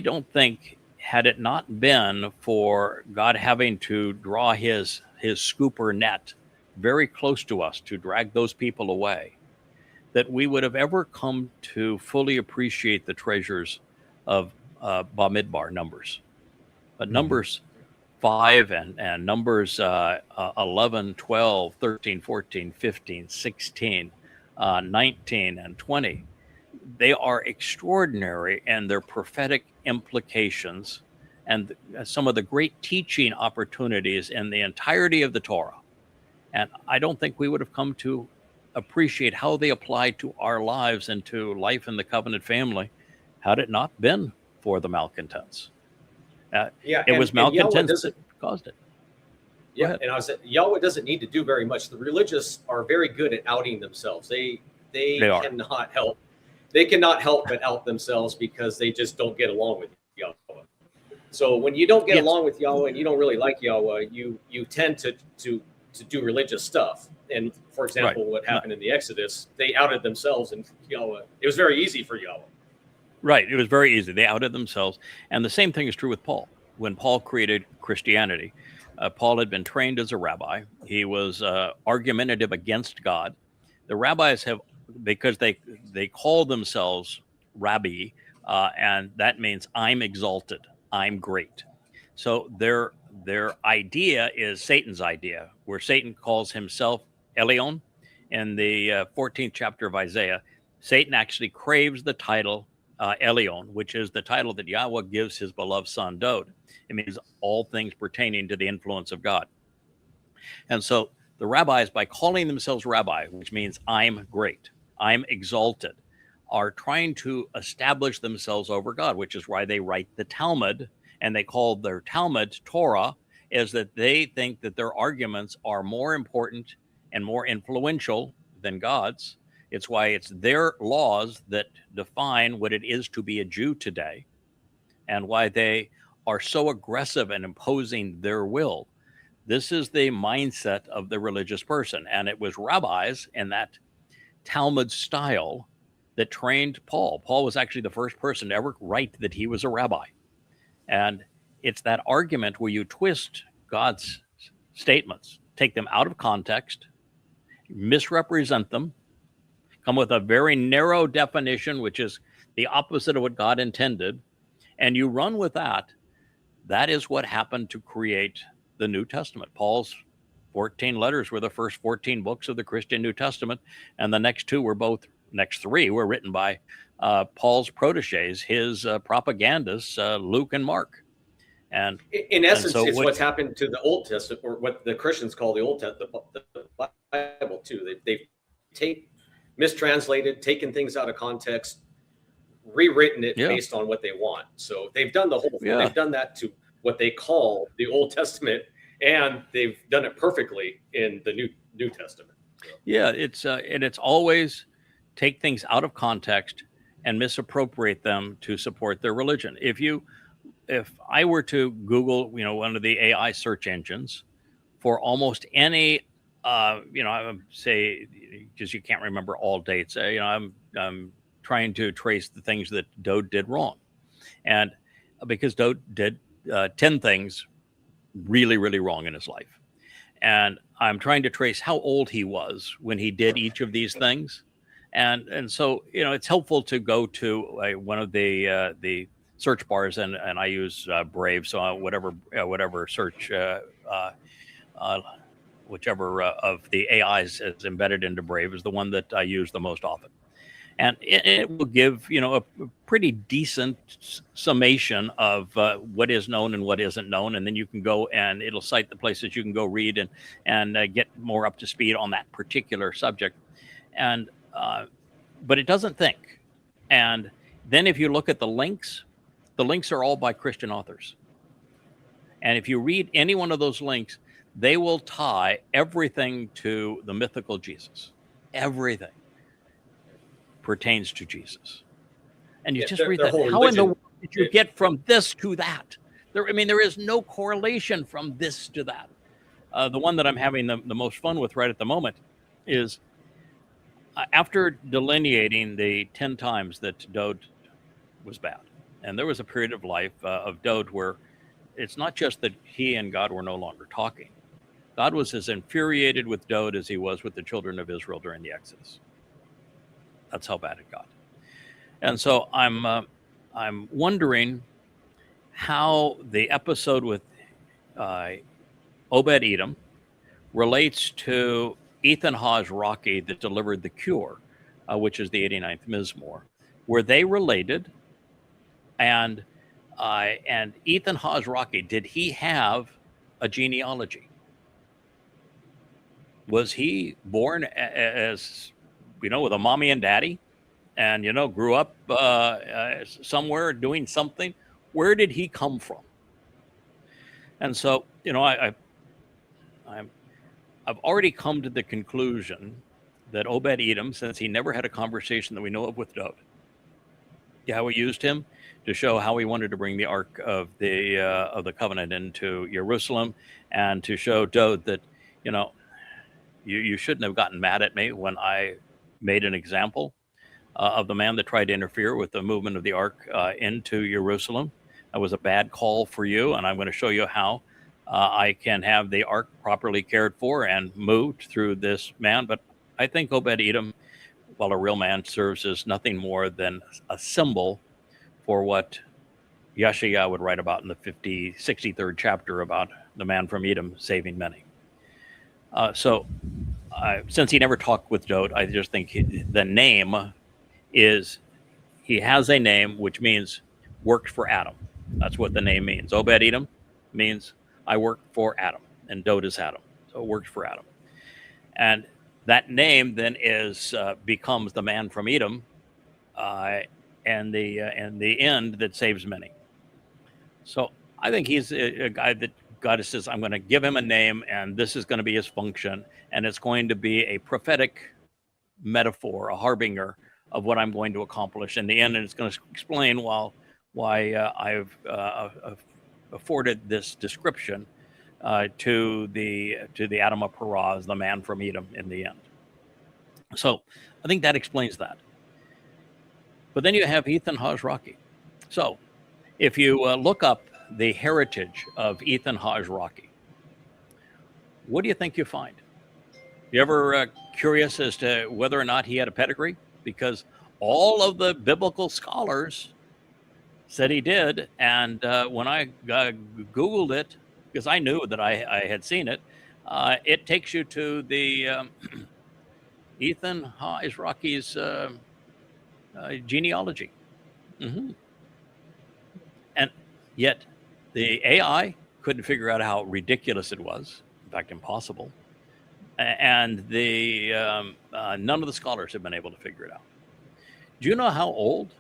don't think, had it not been for God having to draw his scooper net very close to us to drag those people away, that we would have ever come to fully appreciate the treasures of Bamidbar, Numbers. But Numbers 5 and Numbers 11, 12, 13, 14, 15, 16, 19, and 20, they are extraordinary in their prophetic implications and some of the great teaching opportunities in the entirety of the Torah. And I don't think we would have come to appreciate how they apply to our lives and to life in the covenant family had it not been for the malcontents. It was malcontents that caused it. Yeah, and Yahweh doesn't need to do very much. The religious are very good at outing themselves. They cannot help. They cannot help but out themselves because they just don't get along with Yahweh. So when you don't get along with Yahweh and you don't really like Yahweh, you tend to do religious stuff. And for example, what happened in the Exodus, they outed themselves, and Yahweh. It was very easy for Yahweh. Right. It was very easy. They outed themselves. And the same thing is true with Paul. When Paul created Christianity, Paul had been trained as a rabbi. He was argumentative against God. The rabbis have, because they call themselves rabbi, and that means I'm exalted, I'm great. So their idea is Satan's idea, where Satan calls himself Elyah. In the 14th chapter of Isaiah, Satan actually craves the title Elyah, which is the title that Yahweh gives his beloved son Dowd. It means all things pertaining to the influence of God. And so the rabbis, by calling themselves rabbi, which means I'm great, I'm exalted, are trying to establish themselves over God, which is why they write the Talmud, and they call their Talmud Torah, is that they think that their arguments are more important and more influential than God's. It's why it's their laws that define what it is to be a Jew today, and why they are so aggressive in imposing their will. This is the mindset of the religious person. And it was rabbis in that Talmud style that trained Paul. Paul was actually the first person to ever write that he was a rabbi. And it's that argument where you twist God's statements take them out of context, misrepresent them, come with a very narrow definition, which is the opposite of what God intended, and you run with that. That is what happened to create the New Testament. Paul's 14 letters were the first 14 books of the Christian New Testament, and the next three were written by Paul's proteges, his propagandists, Luke and Mark. And in essence, it's what's happened to the Old Testament, or what the Christians call the Old Testament, the Bible too. They've mistranslated, taken things out of context, rewritten it based on what they want. So they've done the whole thing. They've done that to what they call the Old Testament, and they've done it perfectly in the New Testament. So. Yeah, it's always take things out of context and misappropriate them to support their religion. If I were to Google, one of the AI search engines for almost any, say, because you can't remember all dates, I'm trying to trace the things that Dowd did wrong. And because Dowd did 10 things really, really wrong in his life. And I'm trying to trace how old he was when he did each of these things. And so, it's helpful to go to one of the search bars, and I use Brave. So whatever search, whichever of the AIs is embedded into Brave is the one that I use the most often. And it will give, a pretty decent summation of what is known and what isn't known. And then you can go and it'll cite the places you can go read and get more up to speed on that particular subject. And but it doesn't think. And then if you look at the links are all by Christian authors. And if you read any one of those links, they will tie everything to the mythical Jesus. Everything pertains to Jesus. And you just read that. How in the world did you get from this to that? There is no correlation from this to that. The one that I'm having the most fun with right at the moment is after delineating the 10 times that Dowd was bad. And there was a period of life of Dowd where it's not just that he and God were no longer talking. God was as infuriated with Dowd as he was with the children of Israel during the Exodus. That's how bad it got. And so I'm wondering how the episode with Obed-Edom relates to Ethan Hawes Rocky that delivered the cure, which is the 89th Mizmowr. Were they related? And Ethan Hawes Rocky, did he have a genealogy? Was he born as with a mommy and daddy, and grew up somewhere doing something? Where did he come from? And so I've already come to the conclusion that Obed-Edom, since he never had a conversation that we know of with Dowd, Yahweh used him to show how he wanted to bring the Ark of the Covenant into Jerusalem, and to show Dowd that you shouldn't have gotten mad at me when I made an example of the man that tried to interfere with the movement of the Ark into Jerusalem. That was a bad call for you, and I'm going to show you how I can have the Ark properly cared for and moved through this man. But I think Obed-Edom, while a real man, serves as nothing more than a symbol for what Yeshayah would write about in the 63rd chapter about the man from Edom saving many. So since he never talked with Dowd, I just think the name is, he has a name which means worked for Adam. That's what the name means. Obed-Edom means I work for Adam, and Dowd is Adam, so it works for Adam. And that name then becomes the man from Edom, and the end that saves many. So I think he's a guy that God says, I'm going to give him a name, and this is going to be his function, and it's going to be a prophetic metaphor, a harbinger of what I'm going to accomplish in the end, and it's going to explain why I've afforded this description to the Adam of Peraz, the man from Edom, in the end. So I think that explains that. But then you have Ethan Hawes Rocky. So if you look up the heritage of Ethan Hawes Rocky, what do you think you find? You ever curious as to whether or not he had a pedigree? Because all of the biblical scholars said he did. And when I Googled it, because I knew that I had seen it, it takes you to the Ethan Ha-Izraki's genealogy. Mm-hmm. And yet the AI couldn't figure out how ridiculous it was, in fact, impossible. And the none of the scholars have been able to figure it out. Do you know how old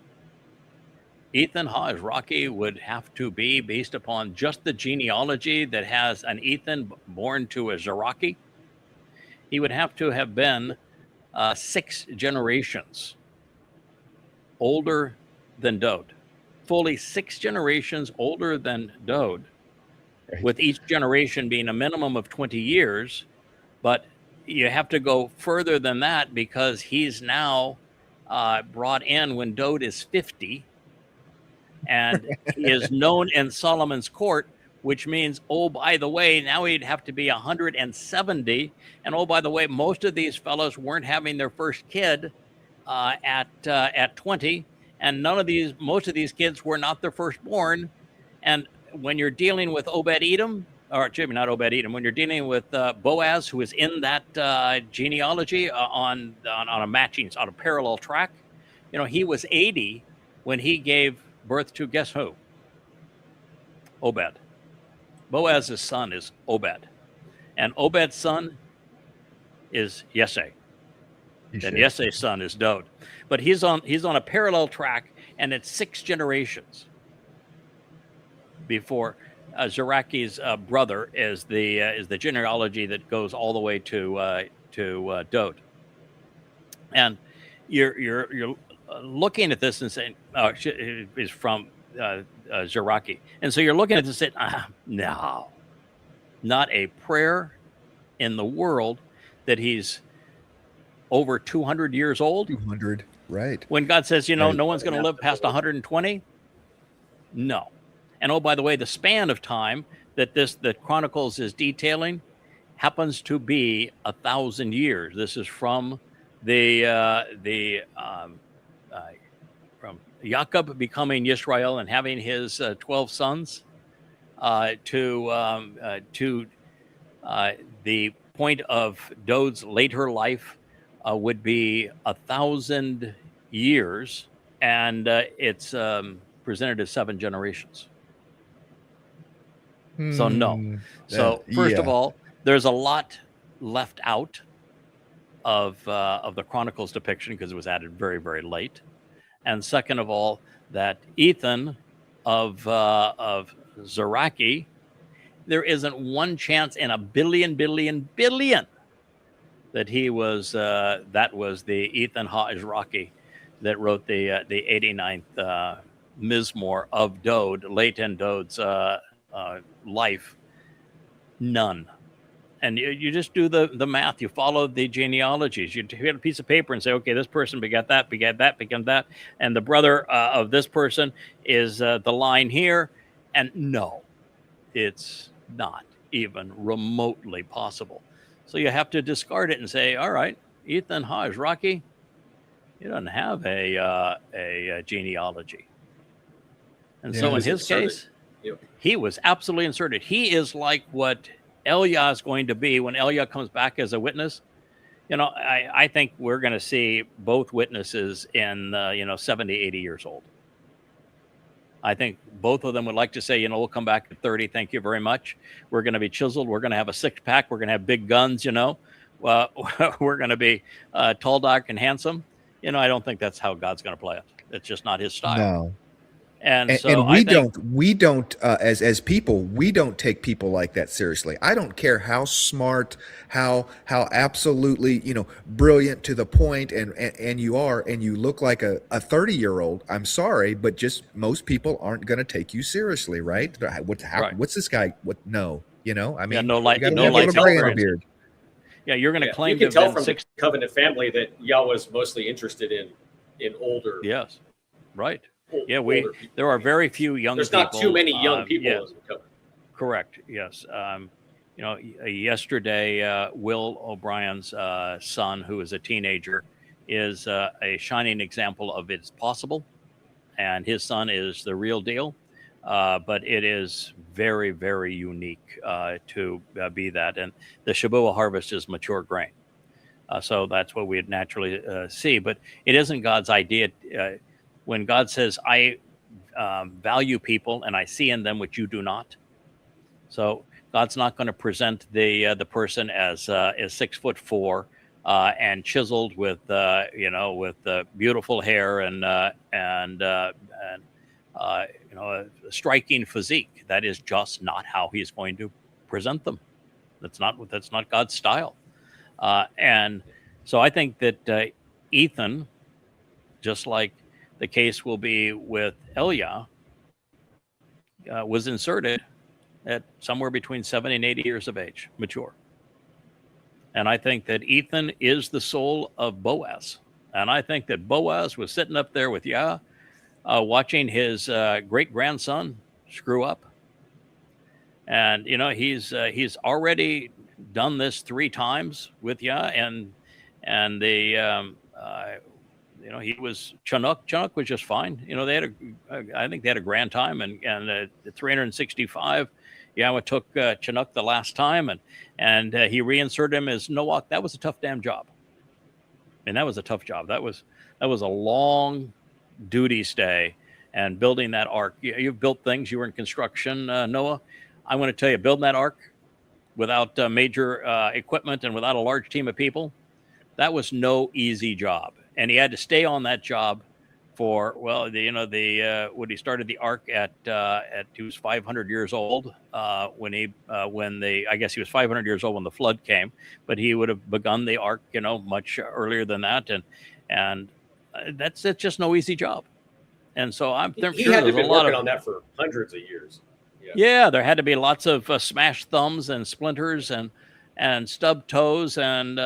Ethan Ha-Izraki would have to be based upon just the genealogy that has an Ethan born to a Zeraki? He would have to have been 6 generations older than Dowd. Fully 6 generations older than Dowd, right, with each generation being a minimum of 20 years. But you have to go further than that because he's now brought in when Dowd is 50. And he is known in Solomon's court, which means, oh, by the way, now he'd have to be 170. And oh, by the way, most of these fellows weren't having their first kid at 20. And most of these kids were not their firstborn. And when you're dealing with Obed-Edom, or excuse me, not Obed-Edom, when you're dealing with Boaz, who is in that genealogy on a parallel track, he was 80 when he gave birth to, guess who? Obed. Boaz's son is Obed. And Obed's son is Yeseh. And Yeseh's son is Dowd. But he's on a parallel track, and it's 6 generations before Zeraki's brother is the genealogy that goes all the way to Dowd. And you're looking at this and saying, is from Zeraki. And so you're looking at this and saying, no, not a prayer in the world that he's over 200 years old. 200, right. When God says, no one's going to live past 120. No. And oh, by the way, the span of time that Chronicles is detailing happens to be 1,000 years. This is from from Jacob becoming Yisrael and having his 12 sons to the point of Dowd's later life would be 1,000 years, and it's presented as 7 generations. So no. So first of all, there's a lot left out of the Chronicles depiction because it was added very, very late. And second of all, that Ethan of Zeraki, there isn't one chance in a billion that he was that was the Ethan Ha-Izraki that wrote the 89th Mizmowr of Dowd, late in Dowd's life. None. And you just do the math. You follow the genealogies. You get a piece of paper and say, okay, this person begat that, begat that. And the brother of this person is the line here. And no, it's not even remotely possible. So you have to discard it and say, all right, Ethan Ha-Izraki, he doesn't have a genealogy. And so in his case, he was absolutely inserted. He is like what Elyah is going to be when Elyah comes back as a witness. I think we're going to see both witnesses in 70, 80 years old. I think both of them would like to say, we'll come back at 30. Thank you very much. We're going to be chiseled. We're going to have a 6-pack. We're going to have big guns. We're going to be tall, dark, and handsome. I don't think that's how God's going to play it. It's just not his style. No. And we don't as people, we don't take people like that seriously. I don't care how smart, how absolutely, brilliant to the point and you are, and you look like a 30-year-old. I'm sorry, but just most people aren't going to take you seriously, right? What's this guy? No, I mean, no light, beard. Yeah, you're going to claim you can tell from the covenant family that Yahweh's mostly interested in older. Yes, right. Yeah, there are very few young people. There's not too many young people in the covenant. Correct, yes. Yesterday, Will O'Brien's son, who is a teenager, is a shining example of it's possible, and his son is the real deal. But it is very, very unique to be that. And the Shabuw'ah harvest is mature grain. So that's what we'd naturally see. But it isn't God's idea. When God says, I value people and I see in them what you do not. So God's not going to present the person as 6'4" and chiseled with beautiful hair and a striking physique. That is just not how He's going to present them. That's not God's style. And so I think that Ethan, just like the case will be with Elyah, was inserted at somewhere between 70 and 80 years of age, mature. And I think that Ethan is the soul of Boaz. And I think that Boaz was sitting up there with Yah, watching his great-grandson screw up. And, he's already done this 3 times with Yah. And he was Chanowk. Chanowk was just fine. I think they had a grand time. And the 365, Yahweh took Chanowk the last time, and he reinserted him as Noach. That was a tough damn job. And that was a tough job. That was a long duty stay, and building that ark. You've built things. You were in construction, Noah. I want to tell you, building that ark without major equipment and without a large team of people, that was no easy job. And he had to stay on that job for, when he started the ark at he was 500 years old I guess he was 500 years old when the flood came, but he would have begun the ark much earlier than that, and that's just no easy job. And so I'm sure he had to be working on that for hundreds of years. Yeah, there had to be lots of smashed thumbs and splinters and stubbed toes and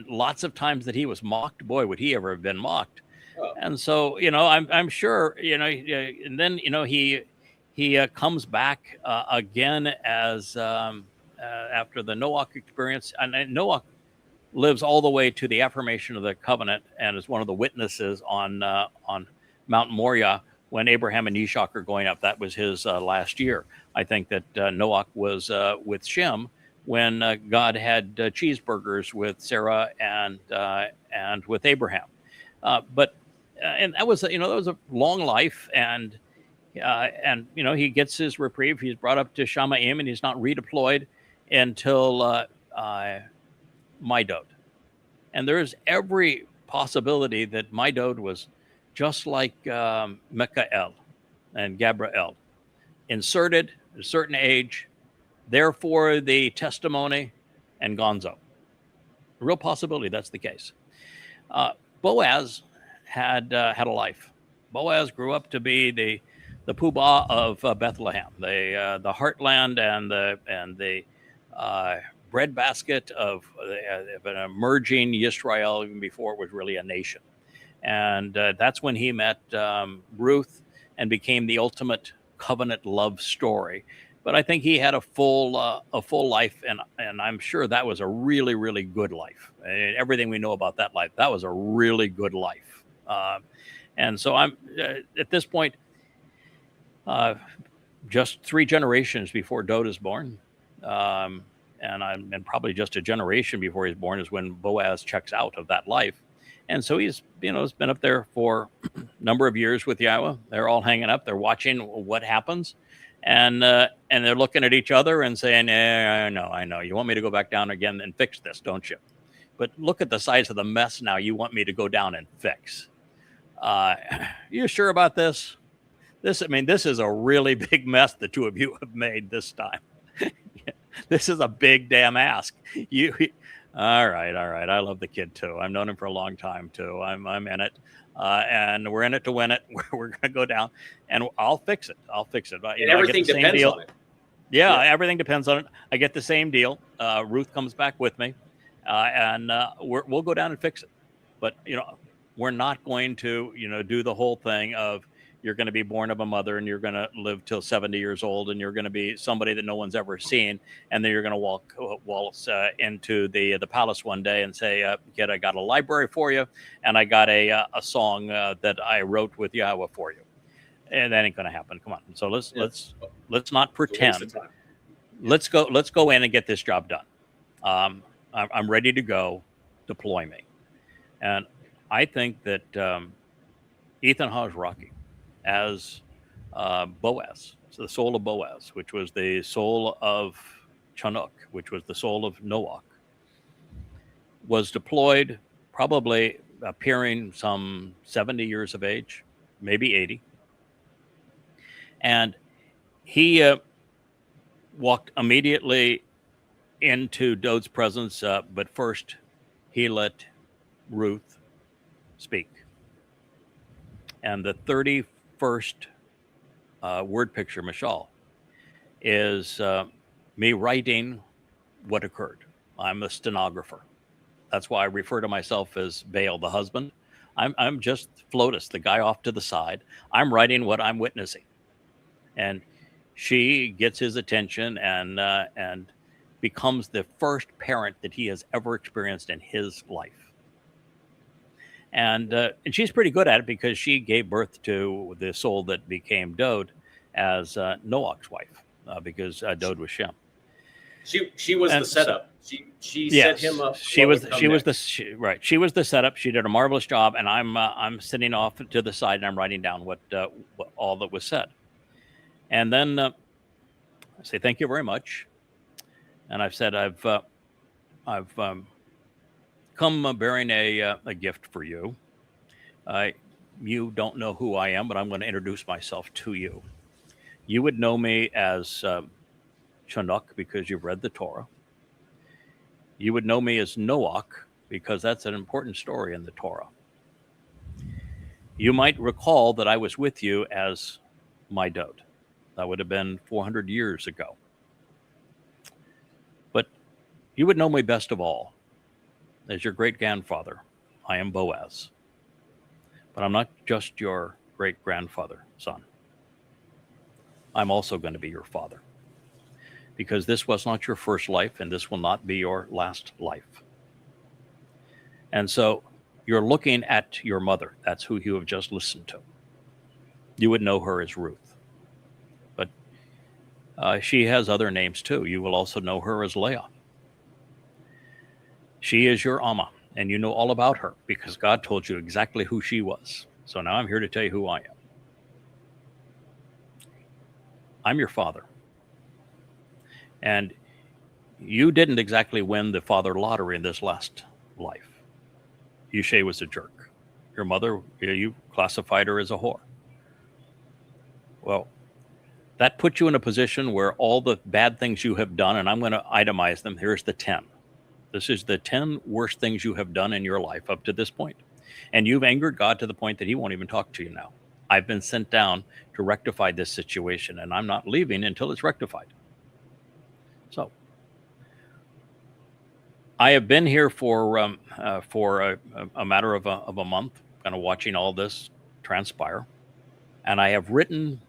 lots of times that he was mocked. Boy, would he ever have been mocked. Oh. And so, I'm sure, and then, he comes back again as after the Noach experience. And Noach lives all the way to the affirmation of the covenant and is one of the witnesses on Mount Moriah when Abraham and Ishak are going up. That was his last year. I think that Noach was with Shem when God had cheeseburgers with Sarah and with Abraham. But that was that was a long life, and he gets his reprieve. He's brought up to Shamaim, and he's not redeployed until Mydod. And there is every possibility that Mydod was just like Michael and Gabriel, inserted at a certain age, therefore the testimony, and gonzo. A real possibility that's the case. Boaz had a life. Boaz grew up to be the poobah of Bethlehem, the heartland and the breadbasket of an emerging Yisrael, even before it was really a nation. And that's when he met Ruth and became the ultimate covenant love story. But I think he had a full life, and I'm sure that was a really, really good life. And everything we know about that life, that was a really good life. And so I'm at this point, just 3 generations before Dowd is born, and probably just a generation before he's born is when Boaz checks out of that life. And so he's been up there for a number of years with Yahweh. They're all hanging up. They're watching what happens. And they're looking at each other and saying, I know. You want me to go back down again and fix this, don't you? But look at the size of the mess now you want me to go down and fix. You sure about this? This is a really big mess the two of you have made this time. This is a big damn ask. All right. I love the kid too. I've known him for a long time too. I'm in it. And we're in it to win it. We're going to go down, and I'll fix it. And everything depends on it. Yeah, everything depends on it. I get the same deal. Ruth comes back with me, and we'll go down and fix it. But we're not going to do the whole thing of You're going to be born of a mother, and you're going to live till 70 years old, and you're going to be somebody that no one's ever seen. And then you're going to waltz into the palace one day and say, "Kid, I got a library for you, and I got a song that I wrote with Yahowah for you." And that ain't going to happen. Come on. So let's not pretend. Let's go in and get this job done. I'm ready to go. Deploy me. And I think that Ethan Hawes-Rocky as Boaz, so the soul of Boaz, which was the soul of Chanowk, which was the soul of Noach, was deployed, probably appearing some 70 years of age, maybe 80. And he walked immediately into Dowd's presence, but first he let Ruth speak. And the 31st word picture, Mashal, is me writing what occurred. I'm a stenographer. That's why I refer to myself as Baal, the husband. I'm just Flotus, the guy off to the side. I'm writing what I'm witnessing. And she gets his attention and becomes the first parent that he has ever experienced in his life. And she's pretty good at it because she gave birth to the soul that became Dowd as Noach's wife, because Dowd was Shem. She was the setup. She set him up. She was the setup. She did a marvelous job, and I'm sitting off to the side and I'm writing down what all that was said. And then I say thank you very much, and I've said I've come bearing a gift for you. You don't know who I am, but I'm going to introduce myself to you. You would know me as Chanowk because you've read the Torah. You would know me as Noach because that's an important story in the Torah. You might recall that I was with you as my Dowd. That would have been 400 years ago. But you would know me best of all as your great-grandfather. I am Boaz. But I'm not just your great-grandfather, son. I'm also going to be your father. Because this was not your first life, and this will not be your last life. And so you're looking at your mother. That's who you have just listened to. You would know her as Ruth. But she has other names too. You will also know her as Elyah. She is your Amma, and you know all about her because God told you exactly who she was. So now I'm here to tell you who I am. I'm your father. And you didn't exactly win the father lottery in this last life. Yushay was a jerk. Your mother, you classified her as a whore. Well, that puts you in a position where all the bad things you have done, and I'm going to itemize them. Here's the 10. This is the 10 worst things you have done in your life up to this point. And you've angered God to the point that he won't even talk to you now. I've been sent down to rectify this situation, and I'm not leaving until it's rectified. So I have been here for a matter of a month, kind of watching all this transpire. And I have written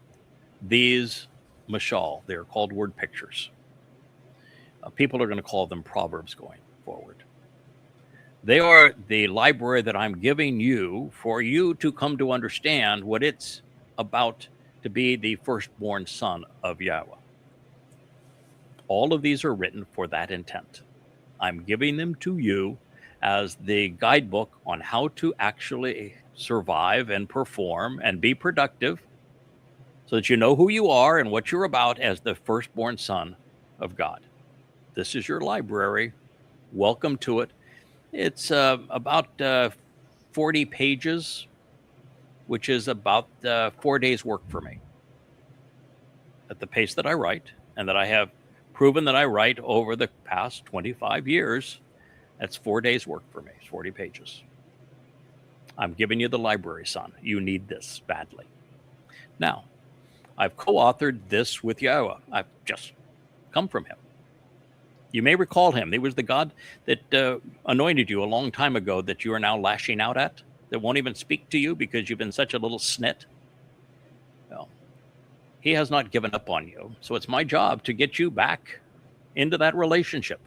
these mashal. They're called word pictures. People are going to call them proverbs going forward. They are the library that I'm giving you for you to come to understand what it's about to be the firstborn son of Yahowah. All of these are written for that intent. I'm giving them to you as the guidebook on how to actually survive and perform and be productive so that you know who you are and what you're about as the firstborn son of God. This is your library. Welcome to it. It's about 40 pages, which is about 4 days' work for me. At the pace that I write, and that I have proven that I write over the past 25 years, that's 4 days' work for me. It's 40 pages. I'm giving you the library, son. You need this badly. Now, I've co-authored this with Yahowah. I've just come from him. You may recall him. He was the God that anointed you a long time ago that you are now lashing out at, that won't even speak to you because you've been such a little snit. He has not given up on you. So it's my job to get you back into that relationship.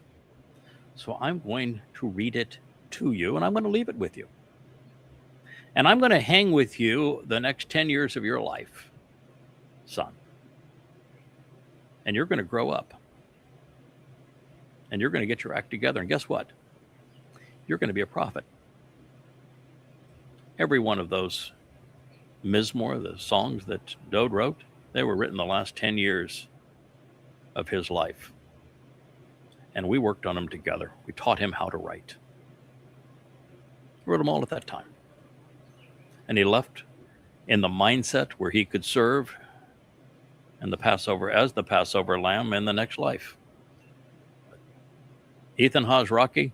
So I'm going to read it to you, and I'm going to leave it with you. And I'm going to hang with you the next 10 years of your life, son. And you're going to grow up. And you're going to get your act together. And guess what? You're going to be a prophet. Every one of those Mizmowr, the songs that Dowd wrote, they were written the last 10 years of his life. And we worked on them together. We taught him how to write. He wrote them all at that time. And he left in the mindset where he could serve and the Passover as the Passover lamb in the next life. Ethan Haas Rocky,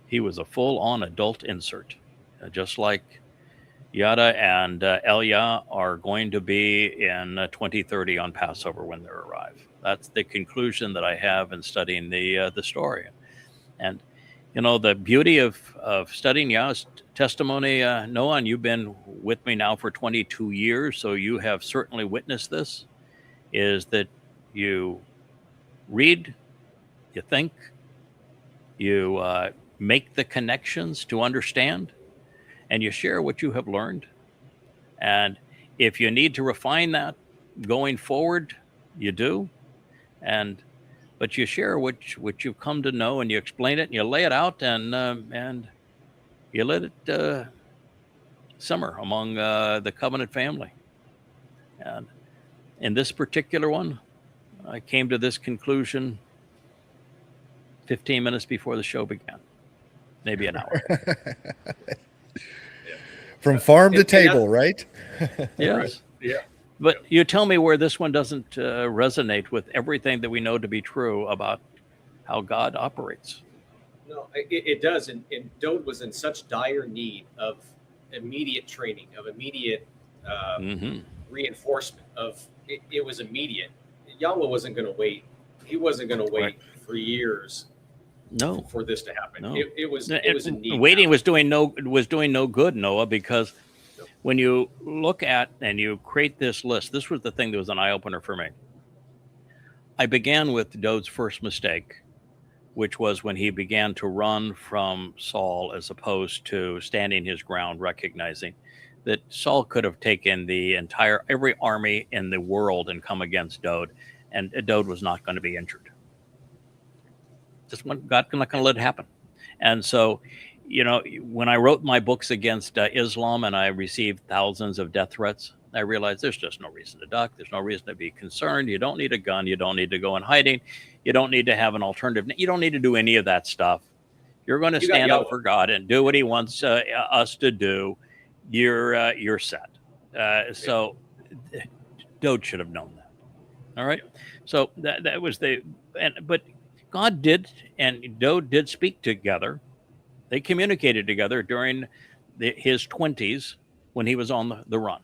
he was a full-on adult insert, just like Yada and Elyah are going to be in 2030 on Passover when they arrive. That's the conclusion that I have in studying the story. And, you know, the beauty of studying Yah's testimony, Noah, and you've been with me now for 22 years, so you have certainly witnessed this, is that you read, you think, you make the connections to understand, and you share what you have learned. And if you need to refine that going forward, you do. But you share what you've come to know, and you explain it, and you lay it out, and you let it simmer among the covenant family. And in this particular one, I came to this conclusion 15 minutes before the show began, maybe an hour. From farm to table, right? Yes. Right. Yeah. But you tell me where this one doesn't resonate with everything that we know to be true about how God operates. No, it does. And Dowd was in such dire need of immediate training, of immediate reinforcement. It was immediate. Yahweh wasn't going to wait. He wasn't going to wait for years. No, for this to happen. No. It was a need. Waiting was doing no good, Noah, because when you look at and you create this list, this was the thing that was an eye opener for me. I began with Dowd's first mistake, which was when he began to run from Saul as opposed to standing his ground, recognizing that Saul could have taken every army in the world and come against Dowd, and Dowd was not going to be injured. God not going to let it happen. And so, you know, when I wrote my books against Islam and I received thousands of death threats, I realized there's just no reason to duck. There's no reason to be concerned. You don't need a gun. You don't need to go in hiding. You don't need to have an alternative. You don't need to do any of that stuff. You're going to stand up for God and do what he wants us to do. You're set. So Dowd should have known that. All right. So that was but God did, and Dowd did speak together. They communicated together during his 20s when he was on the run.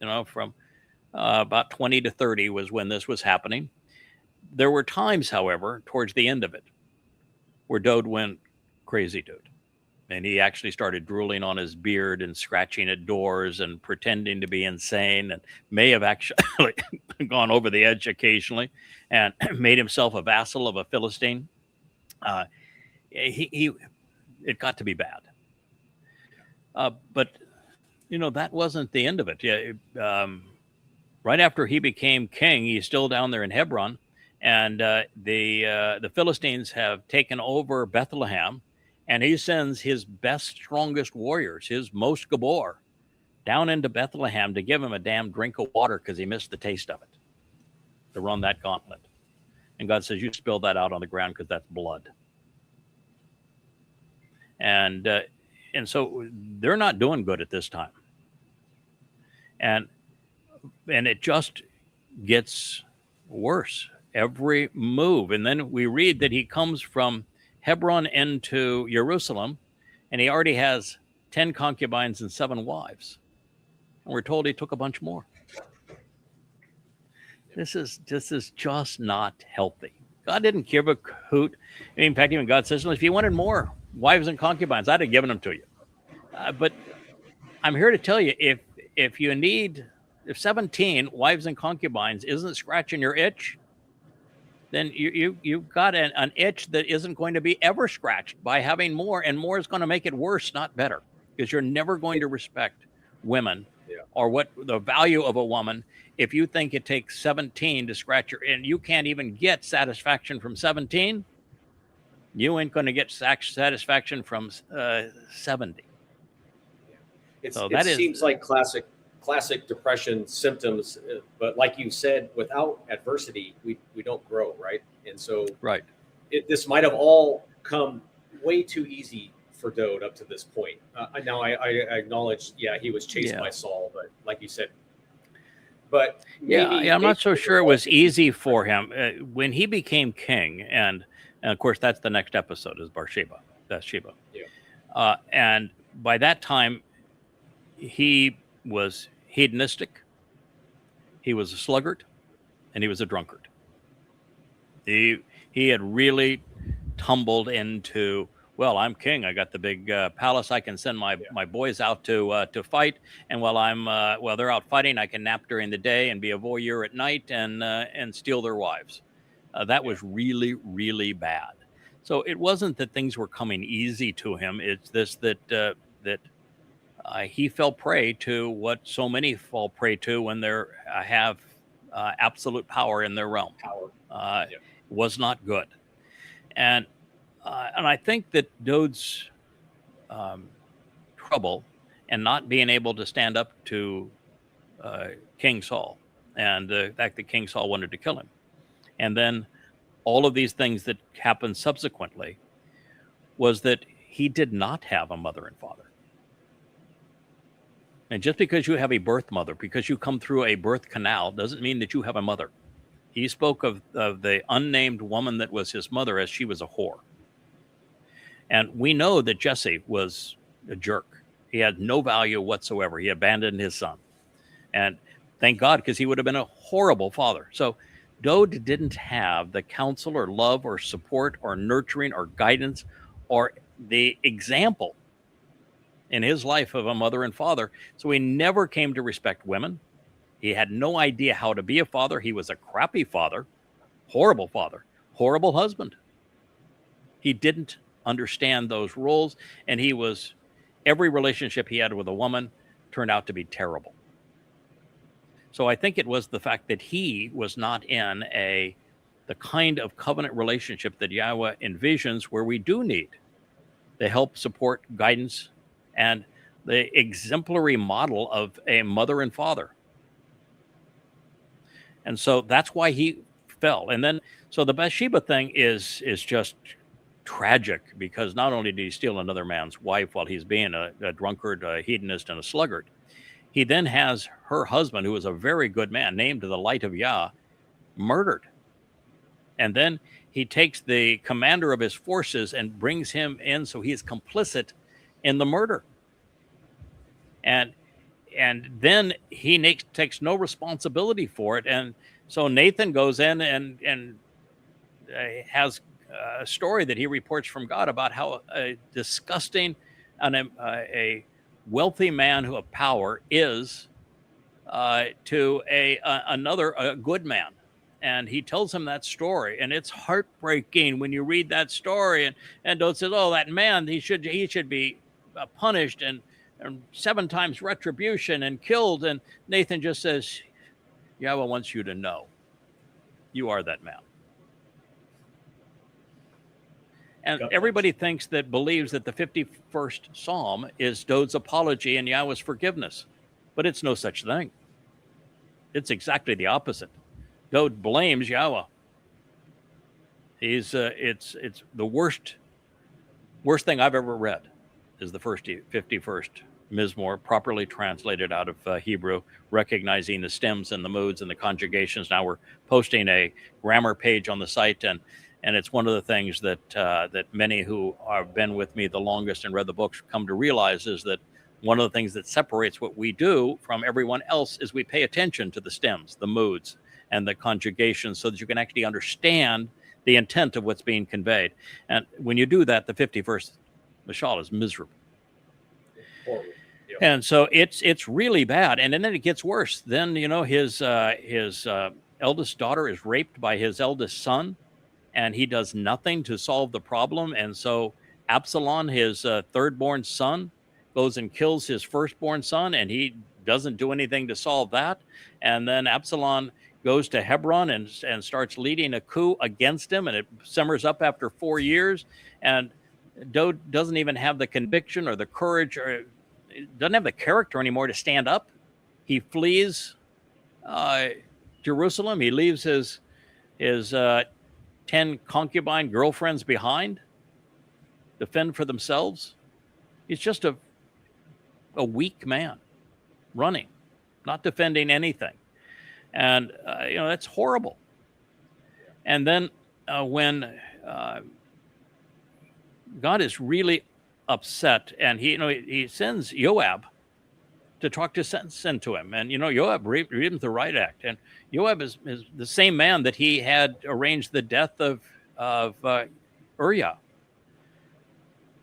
You know, from about 20 to 30 was when this was happening. There were times, however, towards the end of it, where Dowd went crazy, dude. And he actually started drooling on his beard and scratching at doors and pretending to be insane, and may have actually gone over the edge occasionally and made himself a vassal of a Philistine. It got to be bad. But, you know, that wasn't the end of it. Right after he became king, he's still down there in Hebron, and the Philistines have taken over Bethlehem. And he sends his best, strongest warriors, his most Gabor, down into Bethlehem to give him a damn drink of water because he missed the taste of it, to run that gauntlet. And God says, you spill that out on the ground because that's blood. And so they're not doing good at this time. And it just gets worse every move. And then we read that he comes from Hebron into Jerusalem, and he already has 10 concubines and 7 wives. And we're told he took a bunch more. This is just not healthy. God didn't give a hoot. In fact, even God says, if you wanted more wives and concubines, I'd have given them to you. But I'm here to tell you, if you need if 17 wives and concubines isn't scratching your itch, then you've got an itch that isn't going to be ever scratched by having more, and more is going to make it worse, not better, because you're never going to respect women or what the value of a woman if you think it takes 17 to scratch your, and you can't even get satisfaction from 17. You ain't going to get satisfaction from 70. It seems like classic depression symptoms, but like you said, without adversity, we don't grow, right? And so this might have all come way too easy for Dowd up to this point. Now I acknowledge, he was chased by Saul, but like you said, but I'm not so sure it was easy for him when he became king, and of course that's the next episode is Bathsheba. And by that time, he was hedonistic, he was a sluggard, and he was a drunkard. He had really tumbled into, well, I'm king. I got the big palace. I can send my boys out to fight, and while they're out fighting, I can nap during the day and be a voyeur at night and steal their wives. That was really, really bad. So it wasn't that things were coming easy to him. It's this that he fell prey to what so many fall prey to when they have absolute power in their realm. Was not good, and I think that Dowd's trouble and not being able to stand up to King Saul, and the fact that King Saul wanted to kill him, and then all of these things that happened subsequently, was that he did not have a mother and father. And just because you have a birth mother, because you come through a birth canal, doesn't mean that you have a mother. He spoke of the unnamed woman that was his mother as she was a whore. And we know that Jesse was a jerk. He had no value whatsoever. He abandoned his son. And thank God, because he would have been a horrible father. So Dowd didn't have the counsel or love or support or nurturing or guidance or the example in his life of a mother and father. So he never came to respect women. He had no idea how to be a father. He was a crappy father, horrible husband. He didn't understand those roles, and every relationship he had with a woman turned out to be terrible. So I think it was the fact that he was not in the kind of covenant relationship that Yahowah envisions, where we do need the help, support, guidance, and the exemplary model of a mother and father. And so that's why he fell. And then, so the Bathsheba thing is just tragic, because not only did he steal another man's wife while he's being a drunkard, a hedonist, and a sluggard, he then has her husband, who was a very good man, named the Light of Yah, murdered. And then he takes the commander of his forces and brings him in, so he is complicit in the murder. And then he takes no responsibility for it. And so Nathan goes in and has a story that he reports from God about how disgusting a wealthy man who of power is to another good man. And he tells him that story, and it's heartbreaking when you read that story. And Dowd says, "Oh, that man, he should be punished and 7 times retribution and killed." And Nathan just says, "Yahowah wants you to know, you are that man." And everybody believes that the 51st Psalm is Dowd's apology and Yahowah's forgiveness, but it's no such thing. It's exactly the opposite. Dowd blames Yahowah. It's the worst thing I've ever read is the 51st Mizmowr, properly translated out of Hebrew, recognizing the stems and the moods and the conjugations. Now we're posting a grammar page on the site, and it's one of the things that many who have been with me the longest and read the books come to realize is that one of the things that separates what we do from everyone else is we pay attention to the stems, the moods, and the conjugations, so that you can actually understand the intent of what's being conveyed. And when you do that, the 51st Mashal is miserable. And so it's really bad. And then it gets worse. Then, his eldest daughter is raped by his eldest son, and he does nothing to solve the problem. And so Absalom, his third-born son, goes and kills his firstborn son, and he doesn't do anything to solve that. And then Absalom goes to Hebron and starts leading a coup against him, and it simmers up after 4 years. And Dowd doesn't even have the conviction or the courage, or doesn't have the character anymore to stand up. He flees Jerusalem. He leaves his 10 concubine girlfriends behind to fend for themselves. He's just a weak man running, not defending anything. And, that's horrible. And then when God is really upset, and he sends Joab to talk to send to him. And, Joab read him the riot act. And Joab is the same man that he had arranged the death of Elyah,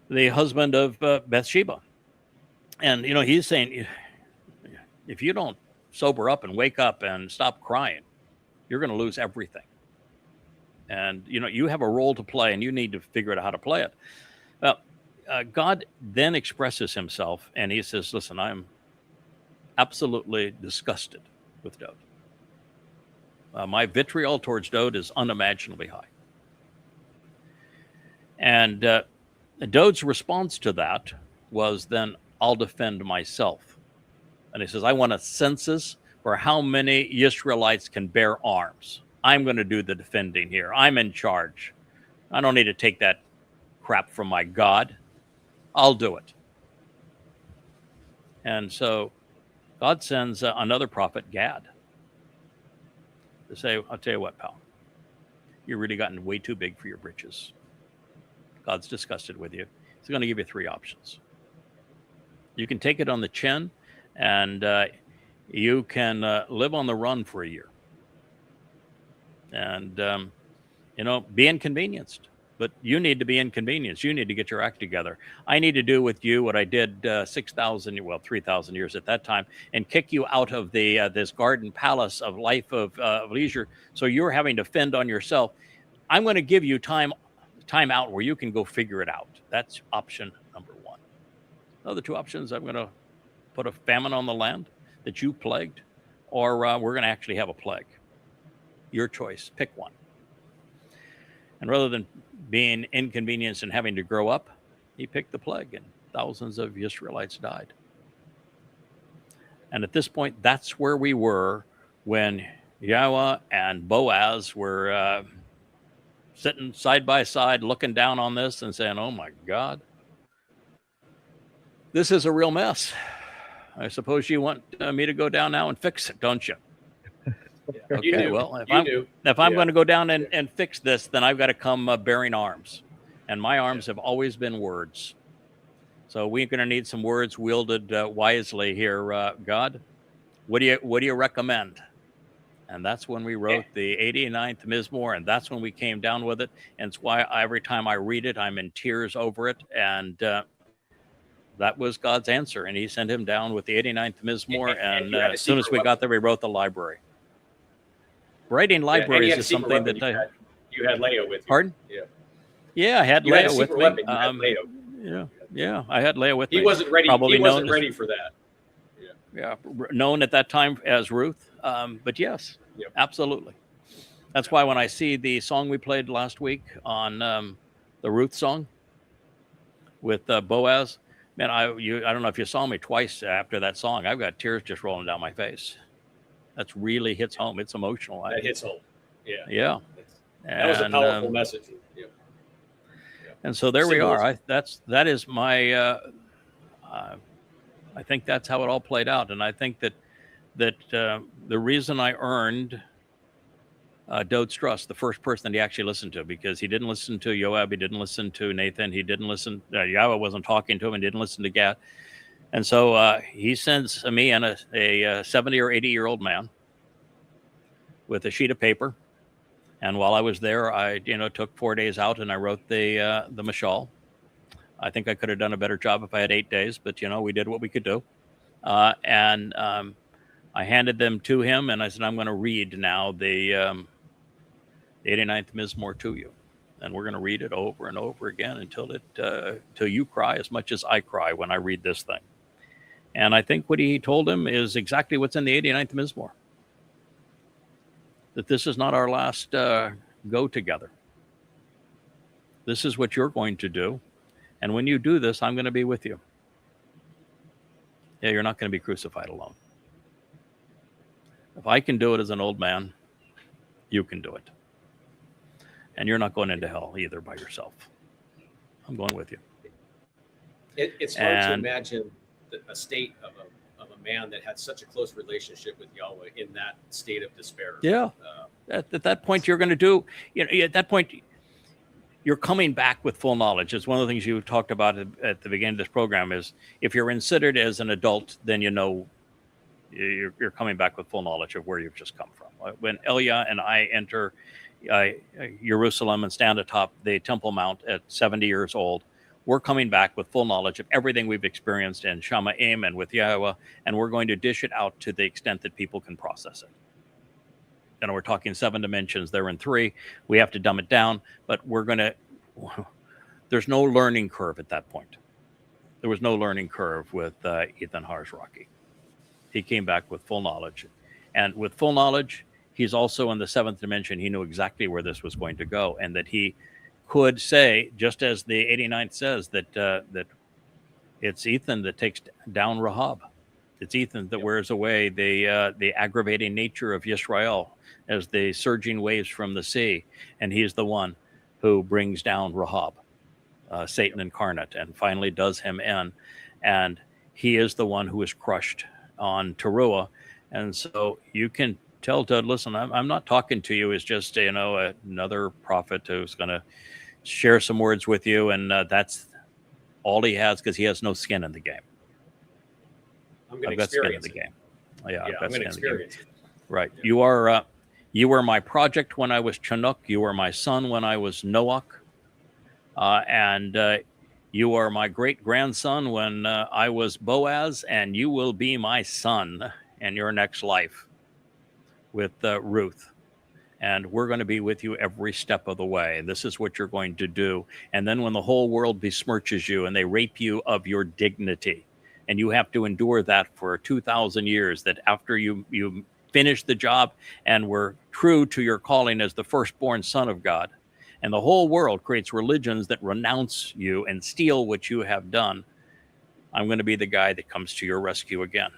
the husband of Bathsheba. And, he's saying, if you don't sober up and wake up and stop crying, you're going to lose everything. And, you have a role to play, and you need to figure out how to play it. Well, God then expresses himself, and he says, listen, I'm absolutely disgusted with Dowd. My vitriol towards Dowd is unimaginably high. And Dowd's response to that was, then I'll defend myself. And he says, I want a census for how many Israelites can bear arms. I'm going to do the defending here. I'm in charge. I don't need to take that crap from my God. I'll do it. And so God sends another prophet, Gad, to say, I'll tell you what, pal, you've really gotten way too big for your britches. God's disgusted with you. He's going to give you 3 options. You can take it on the chin, and you can live on the run for a year. And, be inconvenienced. But you need to be inconvenienced. You need to get your act together. I need to do with you what I did 3,000 years at that time, and kick you out of the this garden palace of life of leisure. So you're having to fend on yourself. I'm going to give you time out where you can go figure it out. That's option number 1. The other 2 options, I'm going to put a famine on the land that you plagued, or we're going to actually have a plague. Your choice. Pick one. And rather than being inconvenienced and having to grow up, he picked the plague, and thousands of Israelites died. And at this point, that's where we were when Yahowah and Boaz were sitting side by side, looking down on this and saying, oh my God, this is a real mess. I suppose you want me to go down now and fix it, don't you? Yeah. Okay, well, if I'm going to go down and fix this, then I've got to come bearing arms. And my arms have always been words. So we're going to need some words wielded wisely here, God. What do you recommend? And that's when we wrote the 89th Mizmowr, and that's when we came down with it. And it's why every time I read it, I'm in tears over it. And that was God's answer. And he sent him down with the 89th Mizmowr. And as soon as we got there, we wrote the library. Writing libraries is something that you had Elyah with you. Pardon? Yeah, I had Elyah with me. Yeah, I had Elyah with me. He wasn't ready. He wasn't ready for that. Yeah, known at that time as Ruth. But yes, absolutely. That's why when I see the song we played last week on the Ruth song with Boaz, man, I don't know if you saw me twice after that song. I've got tears just rolling down my face. That's really hits home. It's emotional. That hits home. Yeah. Yeah. That was a powerful message. Yeah. And so there we are. That is my. I think that's how it all played out, and I think that the reason I earned Dowd's trust, the first person that he actually listened to, because he didn't listen to Joab, he didn't listen to Nathan, he didn't listen. Yahowah wasn't talking to him, and didn't listen to Gad. And so he sends me and a 70 or 80-year-old man with a sheet of paper. And while I was there, I took 4 days out and I wrote the mashal. I think I could have done a better job if I had 8 days, but we did what we could do. and I handed them to him, and I said, I'm going to read now the 89th Mizmowr to you. And we're going to read it over and over again until you cry as much as I cry when I read this thing. And I think what he told him is exactly what's in the 89th Mizmowr. That this is not our last go together. This is what you're going to do. And when you do this, I'm going to be with you. Yeah, you're not going to be crucified alone. If I can do it as an old man, you can do it. And you're not going into hell either by yourself. I'm going with you. It's hard to imagine a state of a man that had such a close relationship with Yahweh in that state of despair. Yeah. At that point, you're going to do, at that point, you're coming back with full knowledge. It's one of the things you talked about at the beginning of this program is if you're considered as an adult, then you're coming back with full knowledge of where you've just come from. When Elyah and I enter Jerusalem and stand atop the Temple Mount at 70 years old, we're coming back with full knowledge of everything we've experienced in Shamaim and with Yahowah, and we're going to dish it out to the extent that people can process it. We're talking 7 dimensions. They're in 3. We have to dumb it down, but there's no learning curve at that point. There was no learning curve with Ethan Harzraki. He came back with full knowledge. And with full knowledge, he's also in the 7th dimension. He knew exactly where this was going to go, and that he could say, just as the 89th says, that it's Ethan that takes down Rahab. It's Ethan that wears away the aggravating nature of Yisrael as the surging waves from the sea. And he's the one who brings down Rahab, Satan incarnate, and finally does him in. And he is the one who is crushed on Teruah. And so you can tell Dud, listen, I'm not talking to you as just, another prophet who's going to share some words with you. And that's all he has, because he has no skin in the game. I've got skin in the game. Yeah, I've got skin in the game. Right. Yeah. You were my project when I was Chanowk. You were my son when I was Noach. And you are my great-grandson when I was Boaz, and you will be my son in your next life with Ruth. And we're going to be with you every step of the way. This is what you're going to do. And then when the whole world besmirches you and they rape you of your dignity, and you have to endure that for 2,000 years, that after you finish the job and were true to your calling as the firstborn son of God, and the whole world creates religions that renounce you and steal what you have done, I'm going to be the guy that comes to your rescue again.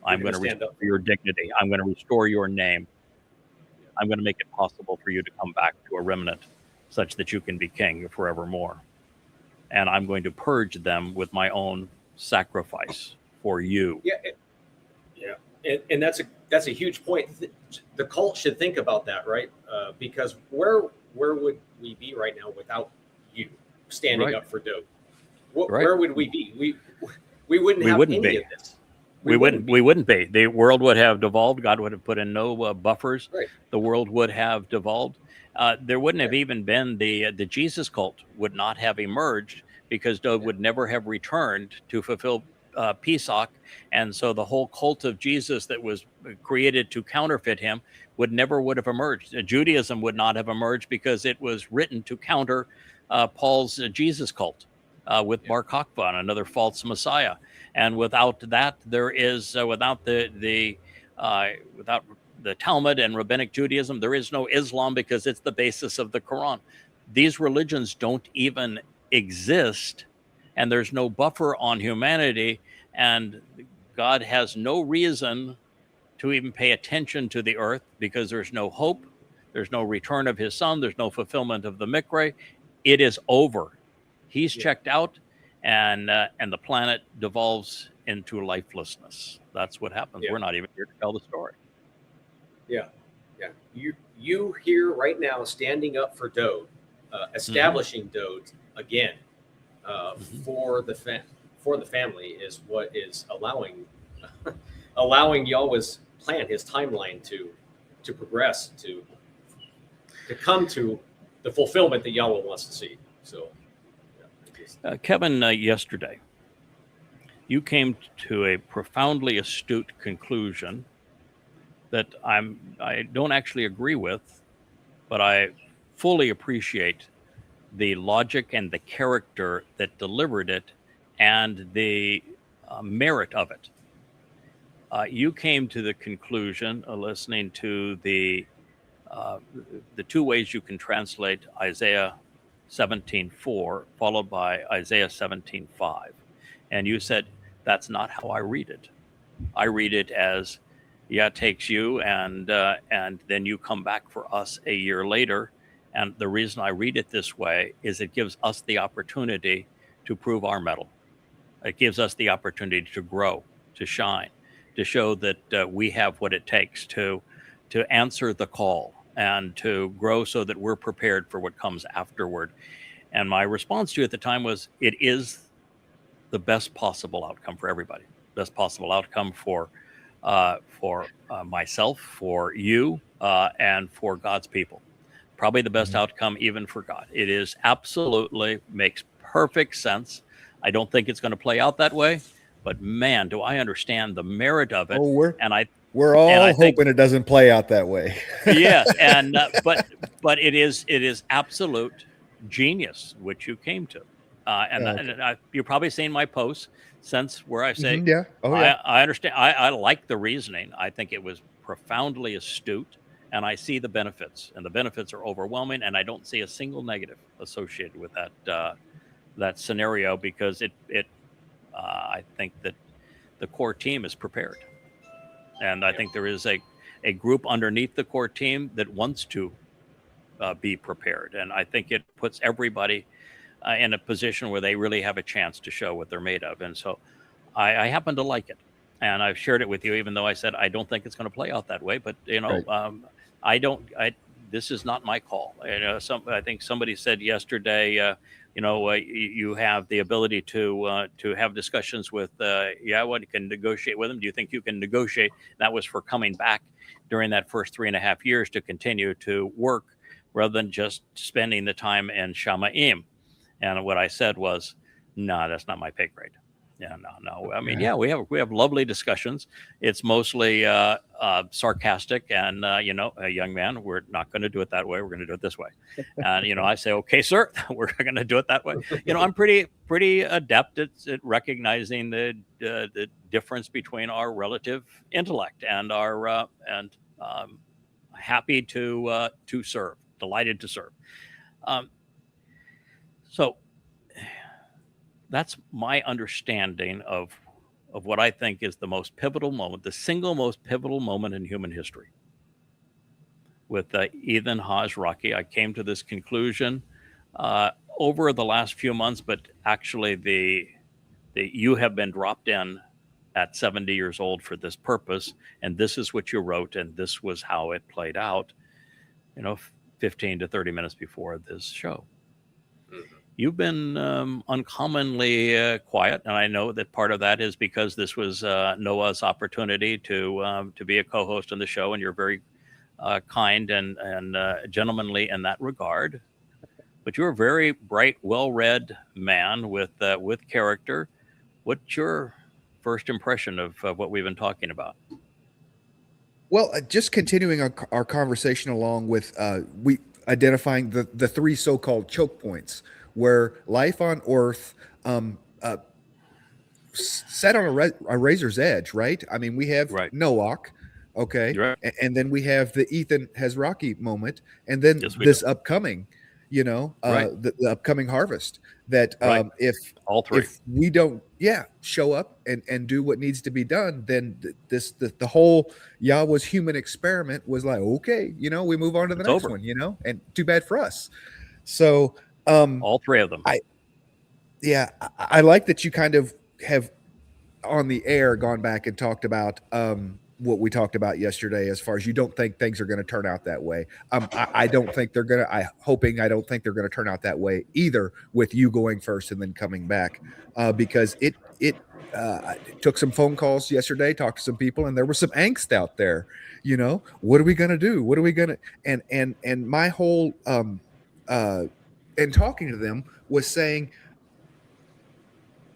I'm going to restore your dignity. I'm going to restore your name. I'm going to make it possible for you to come back to a remnant such that you can be king forevermore. And I'm going to purge them with my own sacrifice for you. And that's a huge point. The cult should think about that, right? Because where would we be right now without you standing up for Dowd? Where would we be? We wouldn't have any of this. We wouldn't be. The world would have devolved. God would have put in no buffers. Right. The world would have devolved. There wouldn't have even been the Jesus cult would not have emerged, because Dowd would never have returned to fulfill Pesach. And so the whole cult of Jesus that was created to counterfeit him would have emerged. Judaism would not have emerged, because it was written to counter Paul's Jesus cult with Bar Kokhba, another false Messiah. And without that, there is without the Talmud and Rabbinic Judaism, there is no Islam, because it's the basis of the Quran. These religions don't even exist, and there's no buffer on humanity, and God has no reason to even pay attention to the earth, because there's no hope, there's no return of his son, there's no fulfillment of the Mikra. It is over. He's checked out, and the planet devolves into lifelessness. That's what happens. We're not even here to tell the story. Yeah. You here right now, standing up for Dowd, establishing Dowd again for the family, is what is allowing Yahweh's plan, his timeline to progress, to come to the fulfillment that Yahweh wants to see. So, Kevin, yesterday you came to a profoundly astute conclusion that I don't actually agree with, but I fully appreciate the logic and the character that delivered it and the merit of it. You came to the conclusion, listening to the two ways you can translate Isaiah 17:4, followed by Isaiah 17:5, and you said that's not how I read it. I read it as, yeah, it takes you, and then you come back for us a year later. And the reason I read it this way is it gives us the opportunity to prove our mettle. It gives us the opportunity to grow, to shine, to show that we have what it takes to answer the call and to grow so that we're prepared for what comes afterward. And my response to you at the time was, it is the best possible outcome for everybody. Best possible outcome for myself, for you, and for God's people. Probably the best outcome even for God. It is absolutely, makes perfect sense. I don't think it's going to play out that way, but man, do I understand the merit of it. Oh, we're all and I hoping think, it doesn't play out that way. Yes, and but it is absolute genius which you came to, you've probably seen my posts since where I say, yeah, oh yeah, I understand. I like the reasoning. I think it was profoundly astute, and I see the benefits, and the benefits are overwhelming, and I don't see a single negative associated with that scenario, because I think that the core team is prepared. And I think there is a group underneath the core team that wants to be prepared. And I think it puts everybody in a position where they really have a chance to show what they're made of. And so I happen to like it. And I've shared it with you, even though I said I don't think it's going to play out that way. But, right. This is not my call. I think somebody said yesterday, you have the ability to have discussions with Yahowah. You can negotiate with them. Do you think you can negotiate? That was for coming back during that first 3.5 years to continue to work rather than just spending the time in Shamaim. And what I said was, no, that's not my pay grade. Yeah, no. I mean, yeah, we have lovely discussions. It's mostly sarcastic, and a young man, we're not going to do it that way. We're going to do it this way. And I say, okay, sir, we're going to do it that way. I'm pretty adept at recognizing the difference between our relative intellect and our happy to serve, delighted to serve. So that's my understanding of what I think is the most pivotal moment, the single most pivotal moment in human history. With Ethan Haj Rocky, I came to this conclusion over the last few months, but actually you have been dropped in at 70 years old for this purpose, and this is what you wrote, and this was how it played out, 15 to 30 minutes before this show. You've been uncommonly quiet, and I know that part of that is because this was Noah's opportunity to be a co-host on the show, and you're very kind and gentlemanly in that regard. But you're a very bright, well-read man with character. What's your first impression of what we've been talking about? Well, just continuing our conversation along with we identifying the three so-called choke points, where life on Earth set on a razor's edge, right? I mean, we have Noach, okay, right. And then we have the Ethan Hazraki moment, and then this upcoming, the upcoming harvest. That if we don't, show up and do what needs to be done, then the whole Yahweh's human experiment was like, okay, we move on to the next one, and too bad for us. So. All three of them. I like that you kind of have on the air gone back and talked about what we talked about yesterday, as far as you don't think things are going to turn out that way. I don't think they're going to, I don't think they're going to turn out that way either, with you going first and then coming back, because it took some phone calls yesterday, talked to some people, and there was some angst out there. What are we going to do? What are we going to, and my whole, and talking to them was saying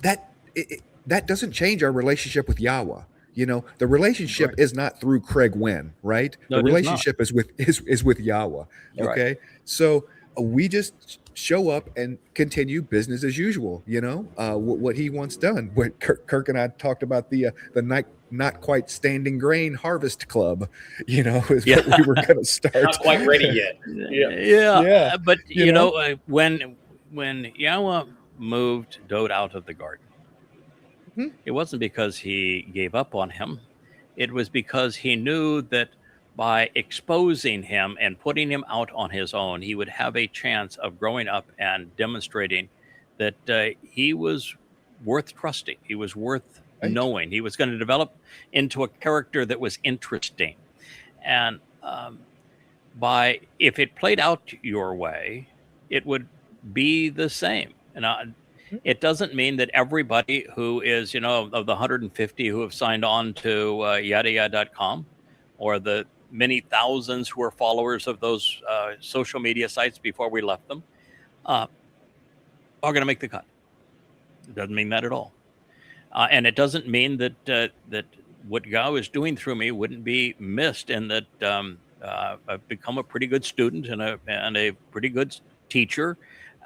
that that doesn't change our relationship with Yahweh. You know, the relationship is not through Craig Winn, right? No, The it is not. relationship is with Yahweh. You're Okay. right. So we just show up and continue business as usual, what he wants done. What Kirk and I talked about the not quite standing grain harvest club, is what we were going to start. Not quite ready yet. Yeah. But when Yahweh moved Dowd out of the garden, it wasn't because he gave up on him. It was because he knew that by exposing him and putting him out on his own, he would have a chance of growing up and demonstrating that he was worth trusting. He was worth knowing. He was going to develop into a character that was interesting. And if it played out your way, it would be the same. And it doesn't mean that everybody who is, of the 150 who have signed on to YadaYah.com, or the many thousands who are followers of those social media sites before we left them, are going to make the cut. It doesn't mean that at all. And it doesn't mean that what Yahweh is doing through me wouldn't be missed, and that I've become a pretty good student and a pretty good teacher,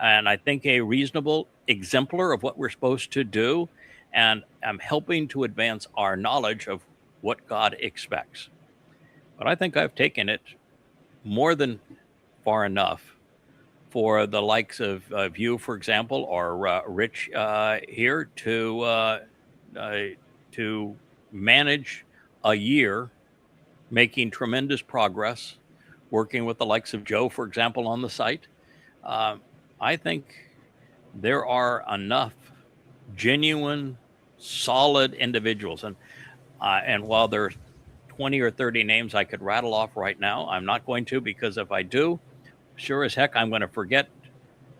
and I think a reasonable exemplar of what we're supposed to do, and I'm helping to advance our knowledge of what God expects. But I think I've taken it more than far enough for the likes of you, for example, or Rich here to manage a year making tremendous progress, working with the likes of Joe, for example, on the site. I think there are enough genuine, solid individuals. And while there's 20 or 30 names I could rattle off right now, I'm not going to, because if I do, sure as heck, I'm going to forget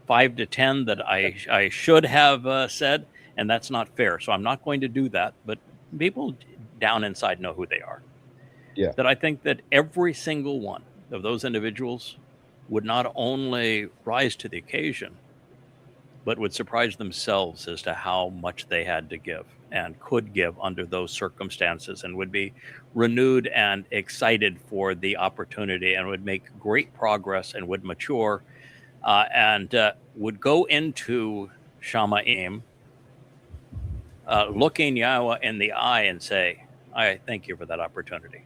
5 to 10 that I should have said, and that's not fair. So I'm not going to do that. But people down inside know who they are. Yeah. That I think that every single one of those individuals would not only rise to the occasion, but would surprise themselves as to how much they had to give and could give under those circumstances, and would be renewed and excited for the opportunity, and would make great progress and would mature and would go into Shamaim looking Yahweh in the eye and say, I thank you for that opportunity.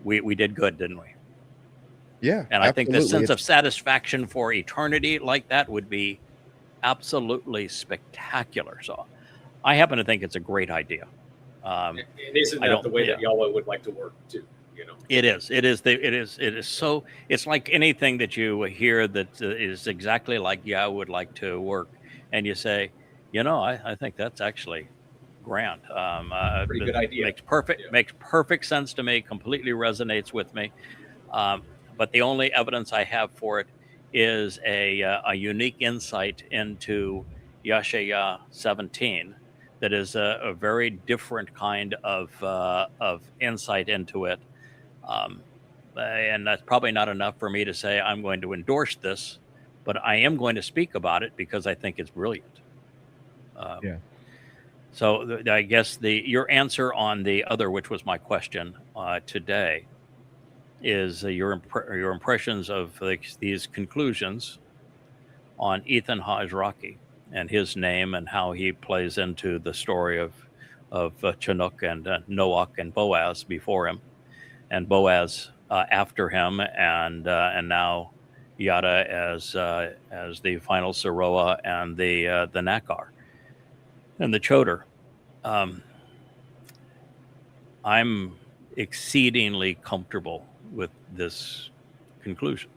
We did good, didn't we? Yeah. And I think the sense of satisfaction for eternity like that would be absolutely spectacular. So I happen to think it's a great idea. And isn't that the way that Yahweh would like to work too? It is so, it's like anything that you hear that is exactly like Yahweh would like to work. And you say, I think that's actually grand. Pretty good idea. Makes perfect sense to me, completely resonates with me. But the only evidence I have for it is a unique insight into Yeshaya 17 that is a very different kind of insight into it. And that's probably not enough for me to say I'm going to endorse this, but I am going to speak about it because I think it's brilliant. So I guess your answer on the other, which was my question today, is your impressions of these conclusions on Ethan Hajraki and his name and how he plays into the story of Chanowk and Noach and Boaz before him, and Boaz after him, and now Yada as the final Saroa and the Nakar and the Choder. I'm exceedingly comfortable with this conclusion.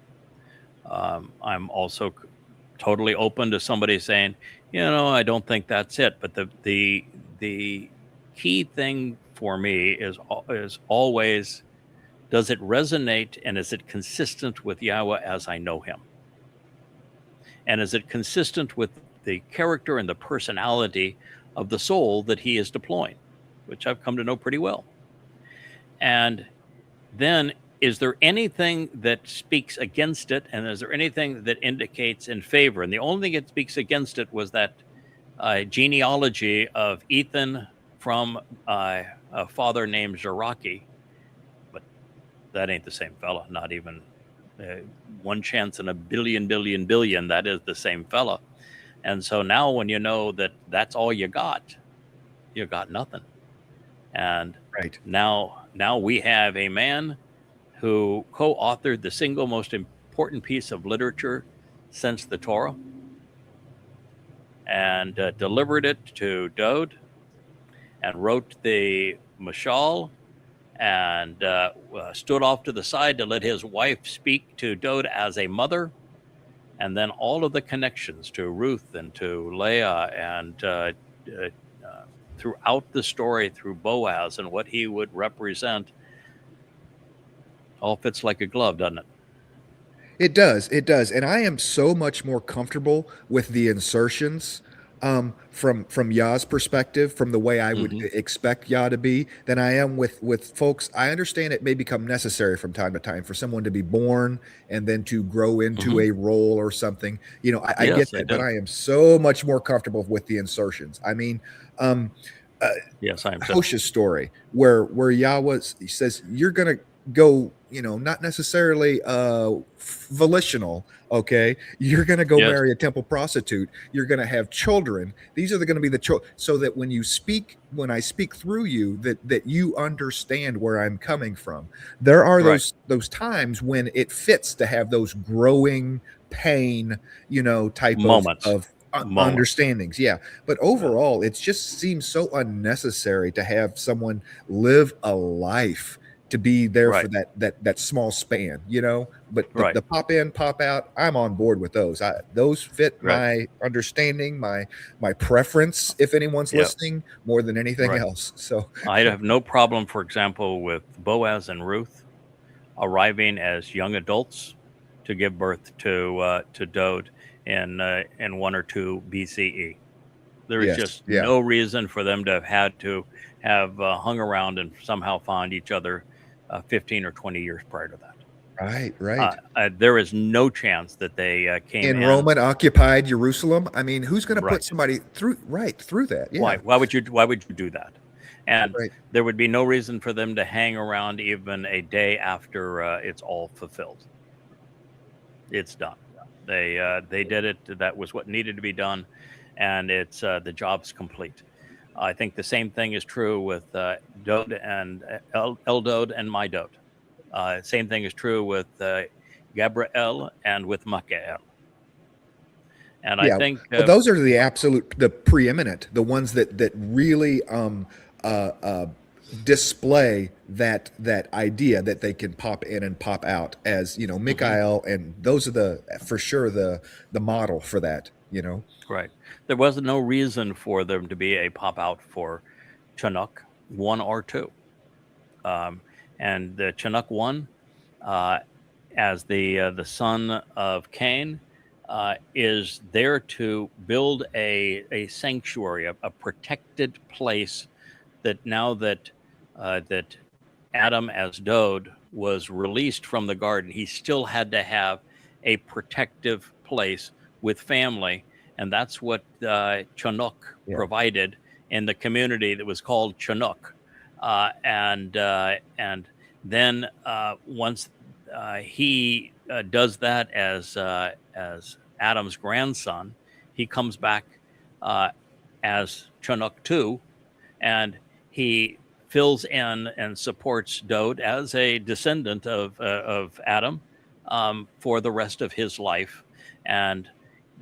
I'm also totally open to somebody saying, I don't think that's it. But the key thing for me is always, does it resonate, and is it consistent with Yahweh as I know him? And is it consistent with the character and the personality of the soul that he is deploying, which I've come to know pretty well? And then, is there anything that speaks against it, and is there anything that indicates in favor? And the only thing that speaks against it was that genealogy of Ethan from a father named Zeraki, but that ain't the same fella. Not even one chance in a billion that is the same fella. And so now when you know that that's all you got nothing. And Right. now we have a man who co-authored the single most important piece of literature since the Torah, and delivered it to Dowd, and wrote the Mashal, and stood off to the side to let his wife speak to Dowd as a mother, and then all of the connections to Ruth and to Leah, and throughout the story through Boaz and what he would represent, all fits like a glove, doesn't it? It does. It does. And I am so much more comfortable with the insertions from Yah's perspective, from the way I would expect Yah to be, than I am with folks. I understand it may become necessary from time to time for someone to be born and then to grow into a role or something. You know, I get that, but I am so much more comfortable with the insertions. I mean, yes, I am. Hosha's story where he says, you're going to go, you know, not necessarily volitional, okay, you're going to go marry a temple prostitute, you're going to have children, these are going to be the children, so that when I speak through you, that you understand where I'm coming from. There are those times when it fits to have those growing pain, you know, type moments of understandings. Yeah. But overall, it just seems so unnecessary to have someone live a life to be there for that small span, you know. But the pop in, pop out, I'm on board with those. Those fit my understanding, my preference, if anyone's listening, more than anything else. So I have no problem, for example, with Boaz and Ruth arriving as young adults to give birth to Dowd in 1 or 2 BCE. There is just no reason for them to have had to have hung around and somehow found each other 15 or 20 years prior to that. Right. There is no chance that they came in Roman occupied Jerusalem. I mean, who's going to put somebody through that? Yeah. Why would you do that? And there would be no reason for them to hang around even a day after it's all fulfilled. It's done. They did it. That was what needed to be done, and it's the job's complete. I think the same thing is true with Dowd and Dowd and my Dowd. Same thing is true with Gabriel and with Michael. And I think those are the preeminent, the ones that really display that idea that they can pop in and pop out, as you know, Michael, and those are for sure the model for that, you know. Right. There was no reason for them to be a pop out for Chanowk 1 or 2. And the Chanowk 1, as the son of Cain, is there to build a sanctuary, a protected place, that now that Adam as Dowd was released from the garden, he still had to have a protective place with family. And that's what Chanowk provided in the community that was called Chanowk. And then once he does that as Adam's grandson, he comes back as Chanowk 2, and he fills in and supports Dowd as a descendant of Adam for the rest of his life, and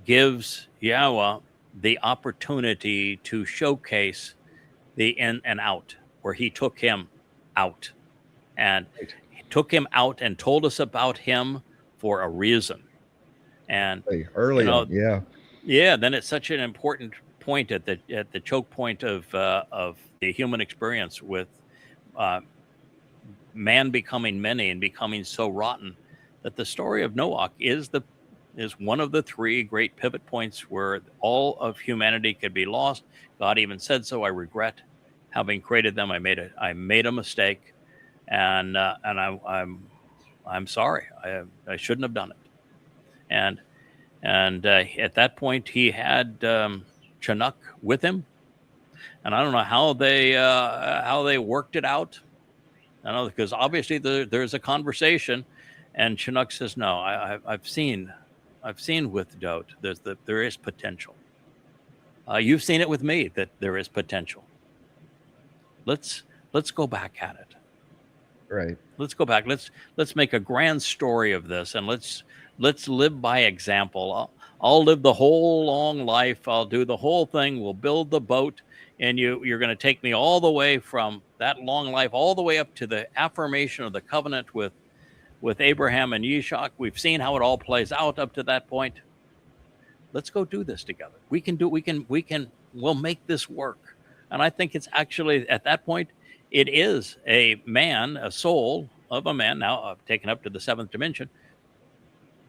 gives Yahowah the opportunity to showcase the in and out, where he took him out, and he took him out and told us about him for a reason. And early, then it's such an important point at the choke point of the human experience, with man becoming many and becoming so rotten, that the story of Noach is one of the 3 great pivot points where all of humanity could be lost. God even said so. I regret having created them. I made a mistake, and I'm sorry. I shouldn't have done it. And at that point, he had Chanowk with him. And I don't know how they worked it out. I know, because obviously there's a conversation, and Chanowk says, "No, I've seen with Dowd there is potential. You've seen it with me that there is potential. Let's go back at it. Right. Let's go back. Let's make a grand story of this, and let's live by example. I'll live the whole long life. I'll do the whole thing. We'll build the boat, and you're going to take me all the way from that long life all the way up to the affirmation of the covenant with Abraham and Yitzhak. We've seen how it all plays out up to that point. Let's go do this together. We'll make this work." And I think it's actually at that point, it is a soul of a man now taken up to the seventh dimension,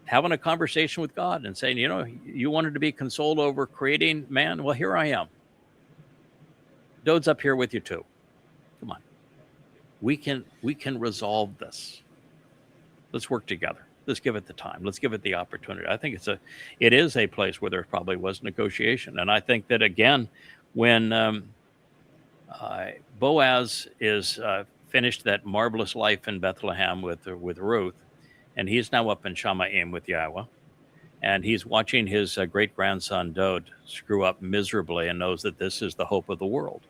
having a conversation with God and saying, you wanted to be consoled over creating man. Well, here I am. Dowd's up here with you too. Come on. We can resolve this. Let's work together. Let's give it the time. Let's give it the opportunity. I think it is a place where there probably was negotiation. And I think that, again, when Boaz is finished that marvelous life in Bethlehem with Ruth, and he's now up in Shamma'im with Yahowah, and he's watching his great-grandson Dowd screw up miserably and knows that this is the hope of the world.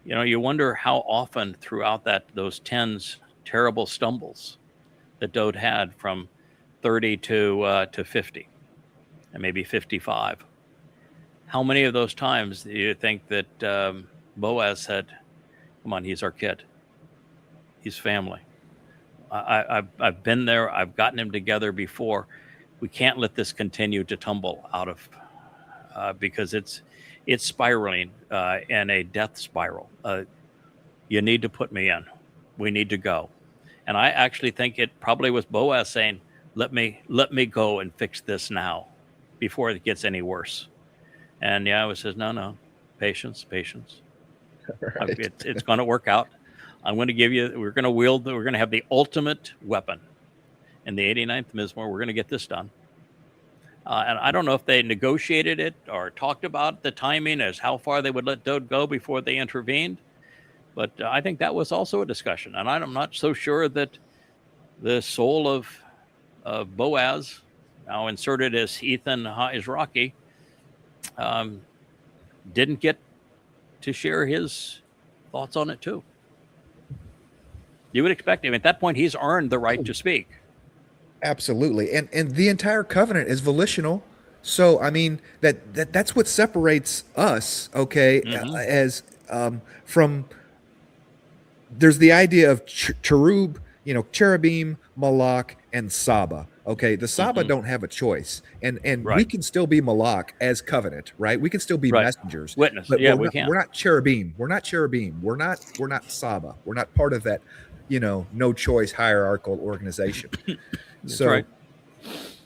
You wonder how often throughout those 10 terrible stumbles that Dowd had from 30 to 50, and maybe 55. How many of those times do you think that Boaz said, "Come on, he's our kid. He's family. I've been there. I've gotten him together before. We can't let this continue to tumble out of because it's spiraling in a death spiral. You need to put me in. We need to go." And I actually think it probably was Boaz saying, let me go and fix this now before it gets any worse. And Yahowah says, no, patience. Right. It's going to work out. I'm going to give you, we're going to have the ultimate weapon in the 89th Mizmowr. We're going to get this done. And I don't know if they negotiated it or talked about the timing as how far they would let Dowd go before they intervened. But I think that was also a discussion. And I'm not so sure that the soul of Boaz, now inserted as Ethan Izraki, didn't get to share his thoughts on it too. You would expect him. At that point, he's earned the right to speak. Absolutely. And the entire covenant is volitional. So, I mean, that's what separates us, okay, as from... There's the idea of cherub, cherubim, malak, and Saba. Okay, the Saba don't have a choice, and right. We can still be malak as covenant, right? We can still be messengers, witness. But we can. We're not cherubim. We're not cherubim. We're not Saba. We're not part of that, no choice hierarchical organization. So, right.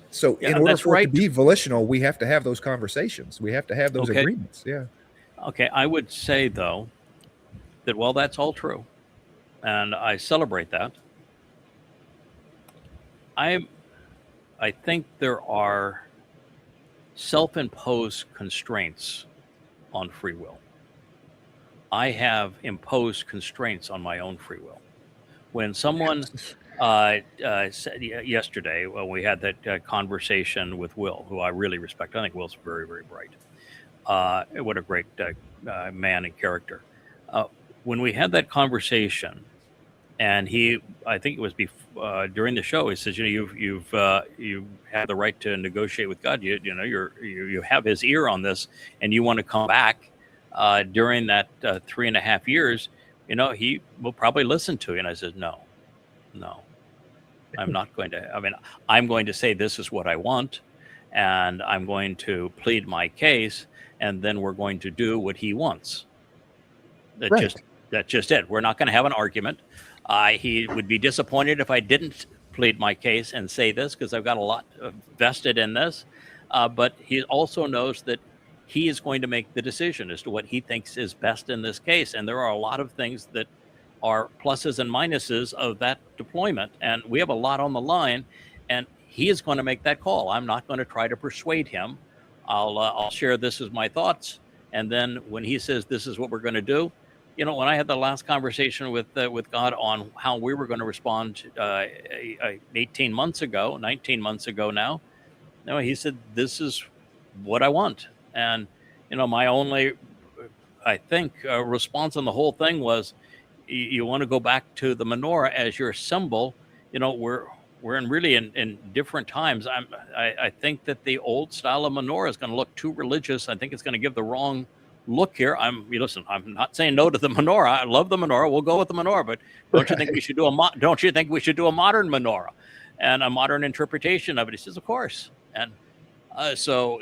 So in order for it to be volitional, we have to have those conversations. We have to have those agreements. Yeah. Okay, I would say though that while that's all true, and I celebrate that, I think there are self-imposed constraints on free will. I have imposed constraints on my own free will. When someone said yesterday, we had that conversation with Will, who I really respect. I think Will's very, very bright. What a great man and character. When we had that conversation, and I think it was during the show, he says, you have the right to negotiate with God. You have His ear on this, and you want to come back during that 3.5 years. He will probably listen to you. And I said, no, I'm not going to. I mean, I'm going to say this is what I want, and I'm going to plead my case, and then we're going to do what He wants. That's just it. We're not going to have an argument. He would be disappointed if I didn't plead my case and say this, because I've got a lot vested in this. But he also knows that he is going to make the decision as to what he thinks is best in this case. And there are a lot of things that are pluses and minuses of that deployment. And we have a lot on the line, and he is going to make that call. I'm not going to try to persuade him. I'll share this as my thoughts, and then when he says this is what we're going to do, when I had the last conversation with God on how we were going to respond 18 months ago, 19 months ago now, he said, this is what I want. And, my only, I think, response on the whole thing was, you want to go back to the menorah as your symbol. We're in different times. I think that the old style of menorah is going to look too religious. I think it's going to give the wrong look here. Listen, I'm not saying no to the menorah. I love the menorah. We'll go with the menorah, but don't you think we should do a modern menorah and a modern interpretation of it? He says, of course. And so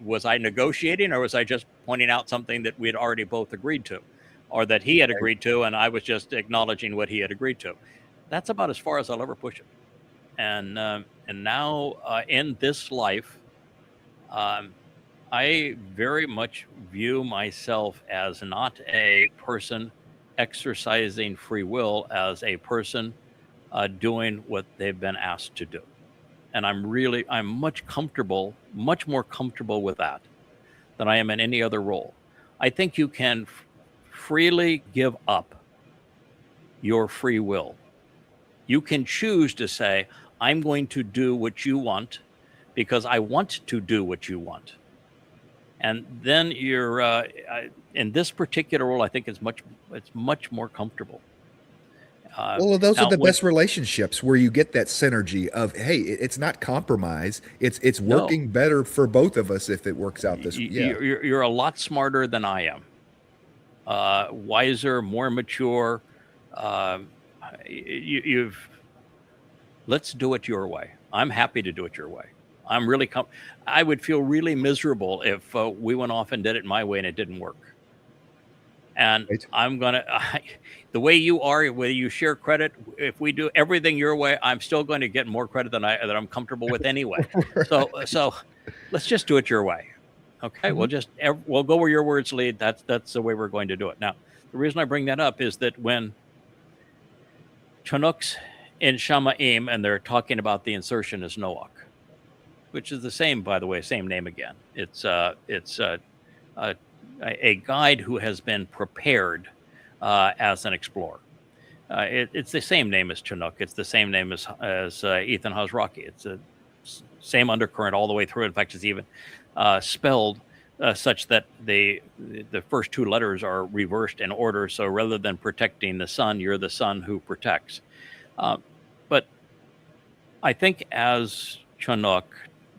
was I negotiating, or was I just pointing out something that we had already both agreed to, or that he had agreed to, and I was just acknowledging what he had agreed to? That's about as far as I'll ever push it. And now in this life, I very much view myself as not a person exercising free will, as a person doing what they've been asked to do. And I'm much more comfortable with that than I am in any other role. I think you can freely give up your free will. You can choose to say, I'm going to do what you want because I want to do what you want. And then you're in this particular role, I think it's much more comfortable. Well, those are the best relationships, where you get that synergy of, hey, it's not compromise. It's working better for both of us if it works out this way. Yeah. You're a lot smarter than I am, wiser, more mature. Let's do it your way. I'm happy to do it your way. I would feel really miserable if we went off and did it my way and it didn't work. And right. The way you are, whether you share credit, if we do everything your way, I'm still going to get more credit than I'm comfortable with anyway. Right. So let's just do it your way. Okay. Mm-hmm. We'll go where your words lead. That's the way we're going to do it. Now, the reason I bring that up is that when Chanowk's in Shamaim, and they're talking about the insertion as Noach, which is the same, by the way, same name again. It's a guide who has been prepared as an explorer. It's the same name as Chanowk. It's the same name as Ethan Rocky. It's the same undercurrent all the way through. In fact, it's even spelled such that the first two letters are reversed in order. So rather than protecting the son, you're the son who protects. But I think as Chanowk,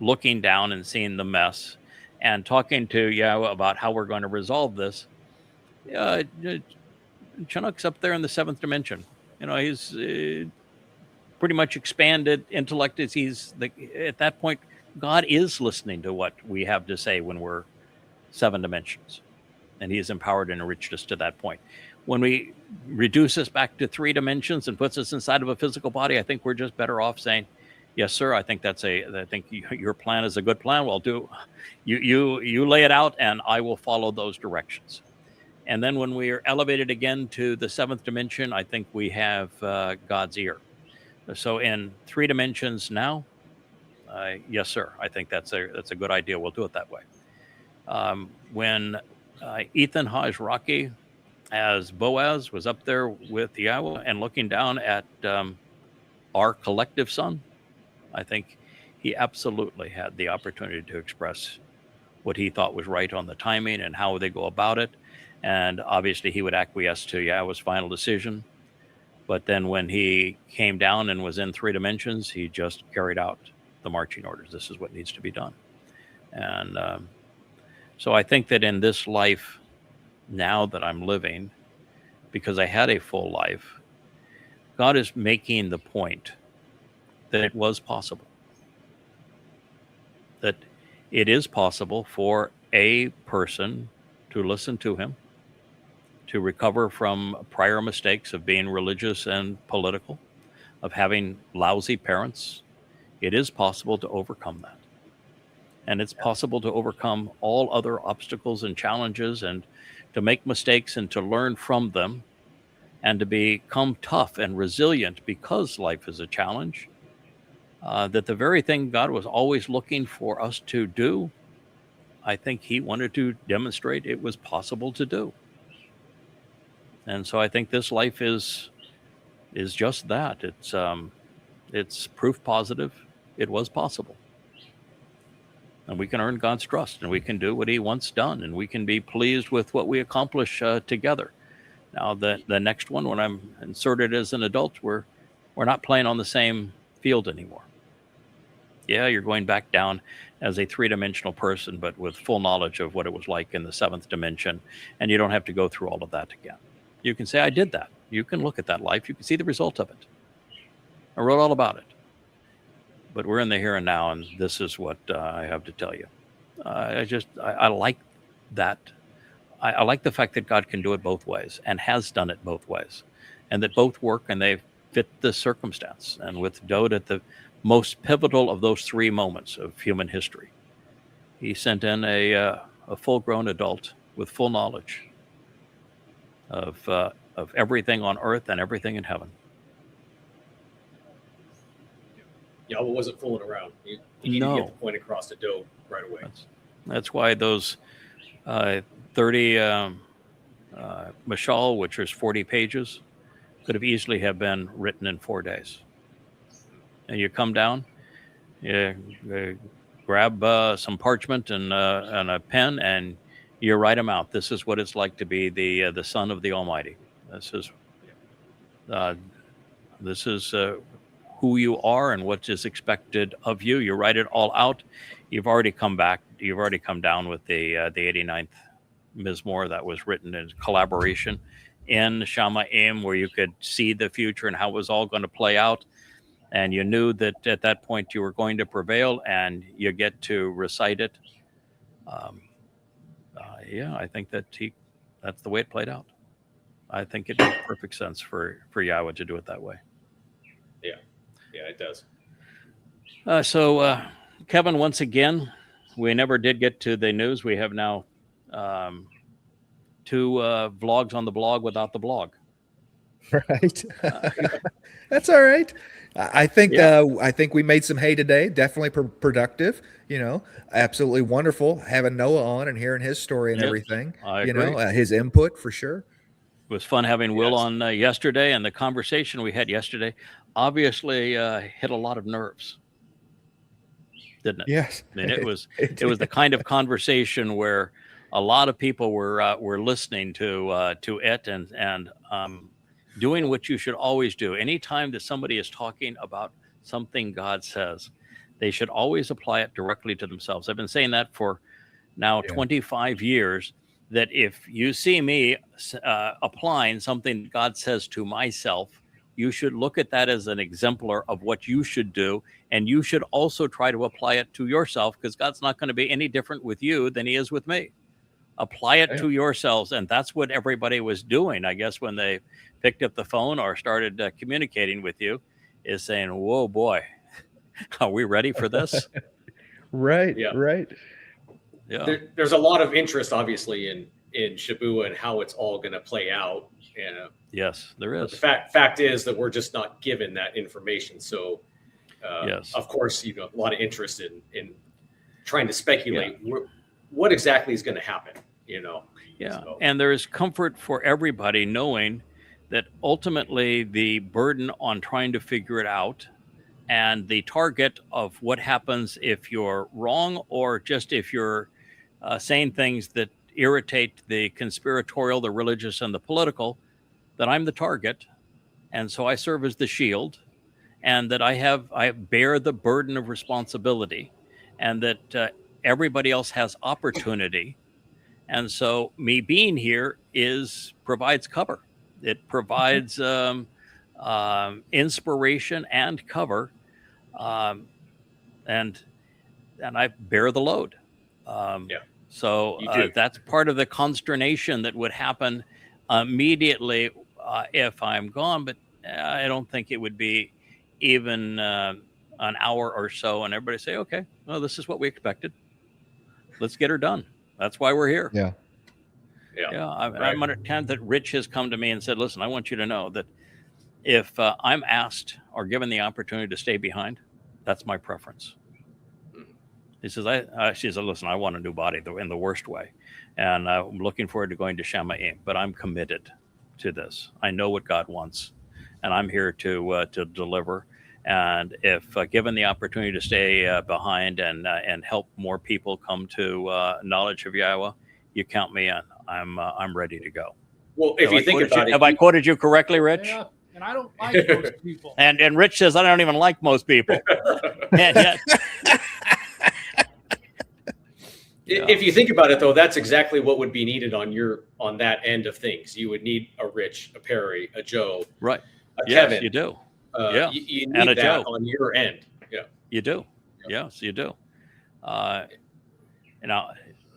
looking down and seeing the mess and talking to Yahowah about how we're going to resolve this, Chanowk's up there in the seventh dimension. He's pretty much expanded intellect. At that point, God is listening to what we have to say when we're seven dimensions, and he has empowered and enriched us to that point. When we reduce us back to three dimensions and puts us inside of a physical body, I think we're just better off saying, yes, sir. I think your plan is a good plan. Well, you lay it out, and I will follow those directions. And then when we are elevated again to the seventh dimension, I think we have God's ear. So in three dimensions now, yes, sir. I think that's a good idea. We'll do it that way. When Ethan Rocky as Boaz was up there with Yahowah and looking down at our collective son, I think he absolutely had the opportunity to express what he thought was right on the timing and how they go about it. And obviously he would acquiesce to Yahowah's final decision. But then when he came down and was in three dimensions, he just carried out the marching orders. This is what needs to be done. And so I think that in this life now that I'm living, because I had a full life, God is making the point that it was possible. That it is possible for a person to listen to him, to recover from prior mistakes of being religious and political, of having lousy parents. It is possible to overcome that. And it's possible to overcome all other obstacles and challenges, and to make mistakes and to learn from them, and to become tough and resilient because life is a challenge. That the very thing God was always looking for us to do, I think he wanted to demonstrate it was possible to do. And so I think this life is just that. It's proof positive. It was possible. And we can earn God's trust, and we can do what he wants done, and we can be pleased with what we accomplish together. Now, the next one, when I'm inserted as an adult, we're not playing on the same field anymore. Yeah, you're going back down as a three-dimensional person, but with full knowledge of what it was like in the seventh dimension, and you don't have to go through all of that again. You can say, I did that. You can look at that life. You can see the result of it. I wrote all about it. But we're in the here and now, and this is what I have to tell you. I like that. I like the fact that God can do it both ways and has done it both ways, and that both work and they fit the circumstance. And with Dowd at the most pivotal of those three moments of human history, he sent in a full-grown adult with full knowledge of everything on earth and everything in heaven. Yahowah wasn't fooling around. He needed to get the point across to Dowd right away. That's why those 30 Mashal, which is 40 pages, could have easily have been written in 4 days. And you come down, you grab some parchment and a pen, and you write them out. This is what it's like to be the son of the Almighty. This is who you are and what is expected of you. You write it all out. You've already come back. You've already come down with the 89th Mizmowr that was written in collaboration in Shamma'im, where you could see the future and how it was all going to play out. And you knew that at that point you were going to prevail, and you get to recite it. I think that's the way it played out. I think it makes perfect sense for Yahowah to do it that way. Yeah, it does. So, Kevin, once again, we never did get to the news. We have now 2 vlogs on the blog without the blog. Right. That's all right. I think we made some hay today. Definitely productive. Absolutely wonderful having Noah on and hearing his story and everything. I agree. His input for sure. It was fun having Will on yesterday, and the conversation we had yesterday obviously hit a lot of nerves, didn't it? Yes. I mean, it was the kind of conversation where a lot of people were listening to it and doing what you should always do. Anytime that somebody is talking about something God says, they should always apply it directly to themselves. I've been saying that for now 25 years. That if you see me applying something God says to myself, you should look at that as an exemplar of what you should do. And you should also try to apply it to yourself, because God's not going to be any different with you than he is with me. Apply it to yourselves. And that's what everybody was doing, I guess, when they picked up the phone or started communicating with you, is saying, whoa, boy, are we ready for this? Right. Yeah. Right. Yeah. There's a lot of interest, obviously, in Shabuw'ah and how it's all going to play out. And yes, there is. The fact is that we're just not given that information. So, of course, a lot of interest in trying to speculate what exactly is going to happen. So. And there is comfort for everybody knowing that ultimately the burden on trying to figure it out, and the target of what happens if you're wrong, or just if you're saying things that irritate the conspiratorial, the religious, and the political, that I'm the target. And so I serve as the shield, and that I bear the burden of responsibility, and that everybody else has opportunity. And so me being here provides cover. It provides inspiration and cover, and I bear the load. So that's part of the consternation that would happen immediately if I'm gone. But I don't think it would be even an hour or so, and everybody say, "Okay, well, this is what we expected. Let's get her done." That's why we're here. I'm understand that Rich has come to me and said, "Listen, I want you to know that if I'm asked or given the opportunity to stay behind, that's my preference." He says, she said, listen, I want a new body in the worst way. And I'm looking forward to going to Shamma'im, but I'm committed to this. I know what God wants, and I'm here to deliver. And if given the opportunity to stay behind and help more people come to knowledge of Yahowah, you count me in. I'm ready to go. Well, if you think about it, have I quoted you correctly, Rich? Yeah, and I don't like most people. And Rich says I don't even like most people. And yet, if you think about it, though, that's exactly what would be needed on that end of things. You would need a Rich, a Perry, a Joe, right? A yes, Kevin. You do. You need that Joe on your end. Yeah, you do. Yeah. Yes, you do.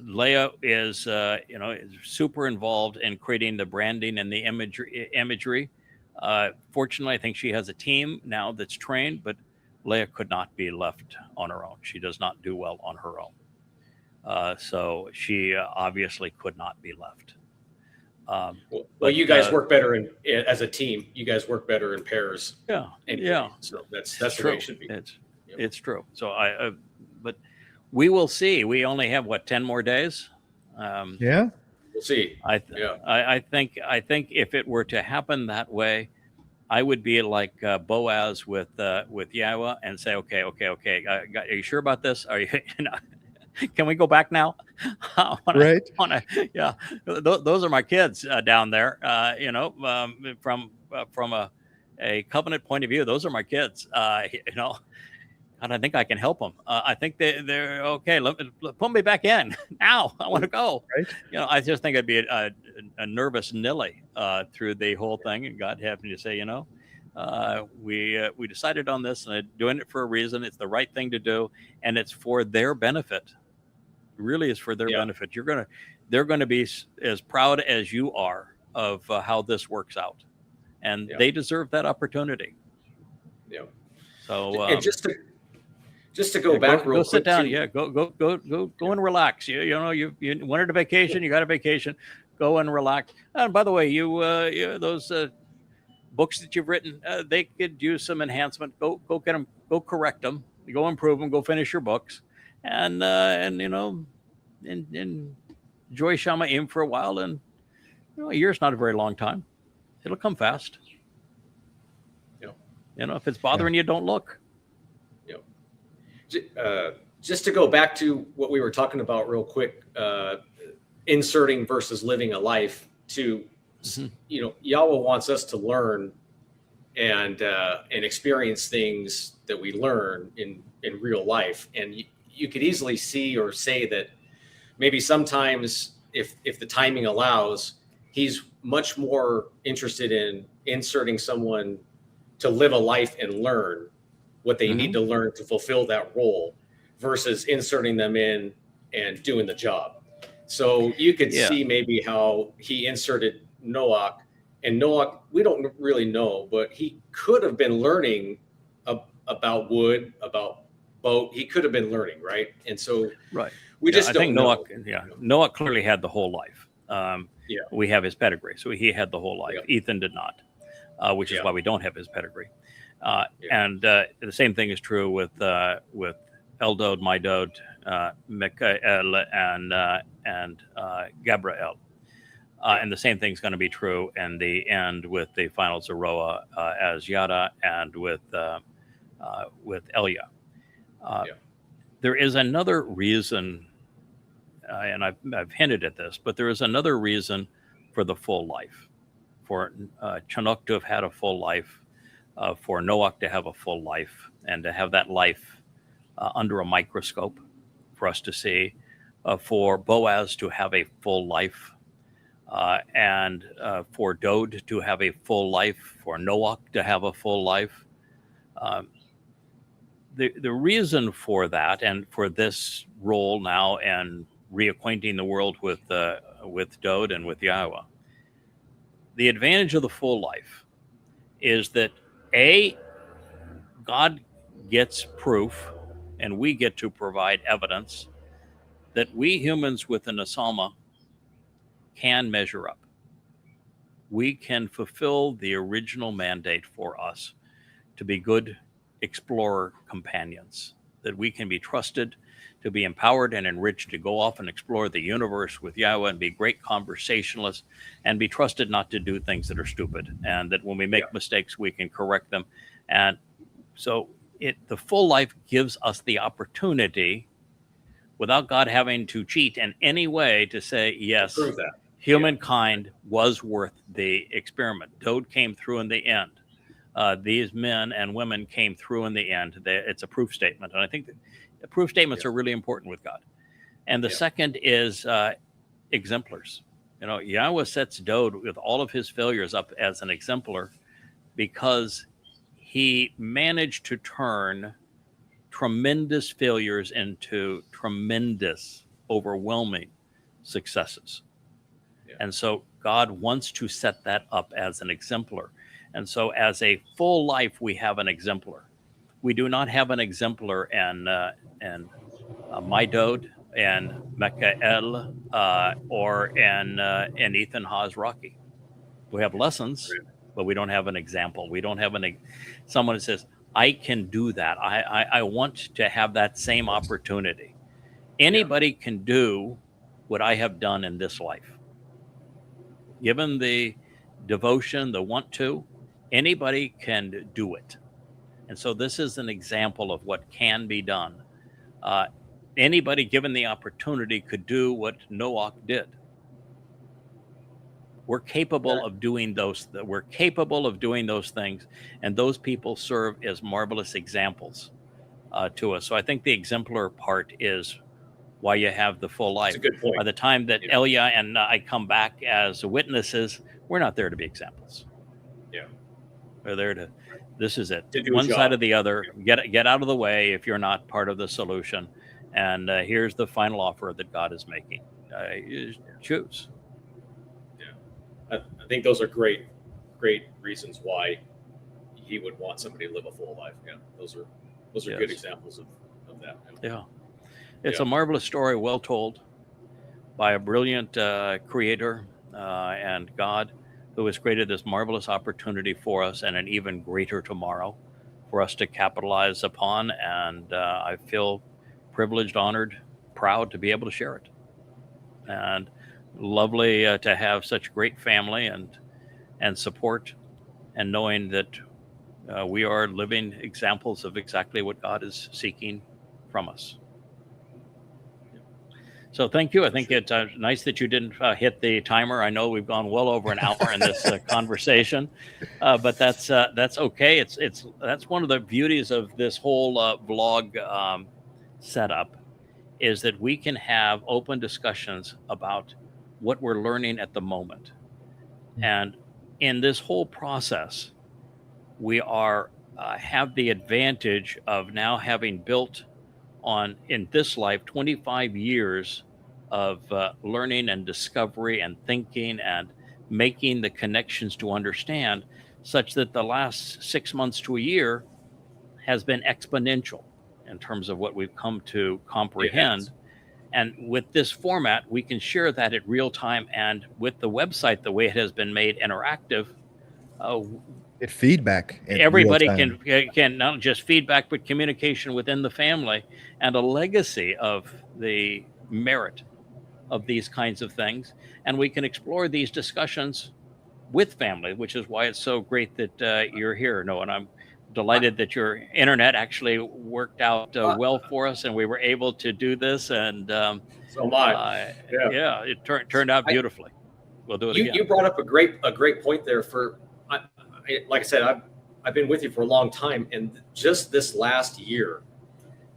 Elyah is is super involved in creating the branding and the imagery. Fortunately, I think she has a team now that's trained, but Elyah could not be left on her own. She does not do well on her own. So she obviously could not be left. Well, you guys work better as a team. You guys work better in pairs. Yeah. Anyway, yeah. So that's the way it should be. It's true. So but we will see. We only have 10 more days. Yeah. We'll see. I think if it were to happen that way, I would be like Boaz with Yahowah and say, okay. Are you sure about this? Are you? Can we go back now? Right. Yeah. Those are my kids down there. From a covenant point of view, those are my kids. And I think I can help them. I think they're okay. Put me back in now. I want to go. Right. I just think I'd be a nervous Nilly through the whole thing, and God happened to say, we decided on this, and doing it for a reason. It's the right thing to do, and it's for their benefit. It really is for their benefit. They're going to be as proud as you are of how this works out, and they deserve that opportunity. Yeah. So and just to go back real quick. Go sit down. Go and relax. You wanted a vacation. You got a vacation. Go and relax. And by the way, those books that you've written, they could use some enhancement. Go get them. Go correct them. Go improve them. Go finish your books, and enjoy Shamma'im for a while. And a year's not a very long time. It'll come fast. If it's bothering you, don't look. Just to go back to what we were talking about real quick, inserting versus living a life. Yahowah wants us to learn and experience things that we learn in real life. And you could easily see or say that maybe sometimes, if the timing allows, he's much more interested in inserting someone to live a life and learn what they need to learn to fulfill that role versus inserting them in and doing the job. So you could see maybe how he inserted Noach, and Noach, we don't really know, but he could have been learning about wood, about boat. He could have been learning, right? And so we just don't know. Noach clearly had the whole life. We have his pedigree, so he had the whole life. Ethan did not, which is why we don't have his pedigree. And the same thing is true with Eldod, Mydod, Michael, and Gabriel. And the same thing's going to be true in the end with the final Zeroah as Yada and with Elyah. There is another reason, and I've hinted at this, but there is another reason for the full life, for Chanowk to have had a full life, for Noach to have a full life, and to have that life under a microscope for us to see, for Boaz to have a full life, and for Dowd to have a full life, for Noach to have a full life. The reason for that, and for this role now, and reacquainting the world with Dowd and with Yahowah, the advantage of the full life is that God gets proof, and we get to provide evidence that we humans with the Nesalma can measure up. We can fulfill the original mandate for us to be good explorer companions, that we can be trusted to be empowered and enriched to go off and explore the universe with Yahowah and be great conversationalists and be trusted not to do things that are stupid, and that when we make mistakes, we can correct them. And so the full life gives us the opportunity, without God having to cheat in any way, to say, yes, humankind was worth the experiment. Dowd came through in the end. These men and women came through in the end. It's a proof statement. And I think that the proof statements are really important with God. And the second is exemplars. You know, Yahowah sets Dowd with all of his failures up as an exemplar because he managed to turn tremendous failures into tremendous, overwhelming successes. And so God wants to set that up as an exemplar. And so as a full life, we have an exemplar. We do not have an exemplar in My Dowd and Mikael or in Ethan Haas Rocky. We have lessons, but we don't have an example. We don't have someone that says, I can do that. I want to have that same opportunity. Anybody can do what I have done in this life. Given the devotion, the want to, anybody can do it. And so this is an example of what can be done. Anybody given the opportunity could do what Noach did. We're capable of doing those. We're capable of doing those things, and those people serve as marvelous examples to us. So I think the exemplar part is why you have the full life. That's a good point. By the time that Elyah and I come back as witnesses, we're not there to be examples. We're there to. This is it. One side or the other. Get out of the way if you're not part of the solution. And here's the final offer that God is making. Choose. I think those are great reasons why he would want somebody to live a full life. Those are good examples of that. It's a marvelous story, well told by a brilliant creator and God, who has created this marvelous opportunity for us and an even greater tomorrow for us to capitalize upon. And I feel privileged, honored, proud to be able to share it. And lovely to have such great family and support, and knowing that we are living examples of exactly what God is seeking from us. So thank you. I think it's nice that you didn't hit the timer. I know we've gone well over an hour in this conversation, but that's okay. That's one of the beauties of this whole vlog setup, is that we can have open discussions about what we're learning at the moment. And in this whole process, we are have the advantage of now having built on, in this life, 25 years of learning and discovery and thinking and making the connections to understand, such that the last 6 months to a year has been exponential in terms of what we've come to comprehend. And with this format, we can share that at real time. And with the website, the way it has been made interactive, get feedback. Everybody can not just feedback, but communication within the family, and a legacy of the merit of these kinds of things. And we can explore these discussions with family, which is why it's so great that you're here, Noah. And I'm delighted that your internet actually worked out well for us, and we were able to do this. And so am I. It turned out beautifully. We'll do it again. You brought up a great point there. Like I said, I've been with you for a long time, and just this last year,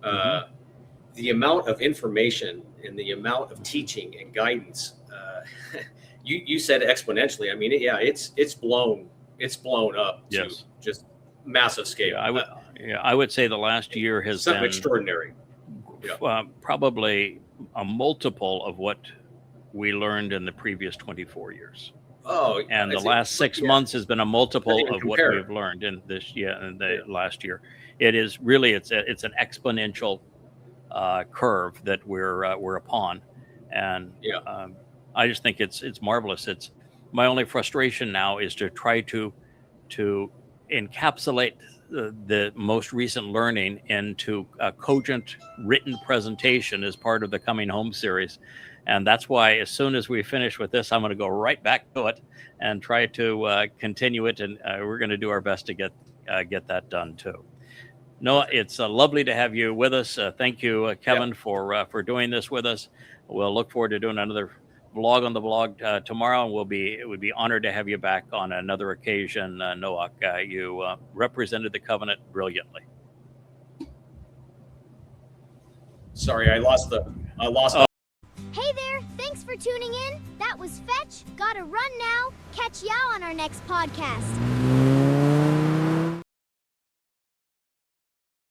the amount of information and the amount of teaching and guidance, you said exponentially. I mean, it's blown up to just massive scale. I would say the last year has been extraordinary. Probably a multiple of what we learned in the previous 24 years. And the last 6 months has been a multiple of what we've learned in this the last year. It is really it's an exponential curve that we're upon, and I just think it's marvelous. It's my only frustration now is to try to encapsulate the most recent learning into a cogent written presentation as part of the Coming Home series. And that's why as soon as we finish with this, I'm going to go right back to it and try to continue it. And we're going to do our best to get that done too. Noah, it's lovely to have you with us. Thank you, Kevin, for doing this with us. We'll look forward to doing another vlog on the blog tomorrow, and it would be honored to have you back on another occasion. Noach, you represented the covenant brilliantly. Sorry, I lost. Hey there, thanks for tuning in. That was Fetch. Gotta run now. Catch y'all on our next podcast.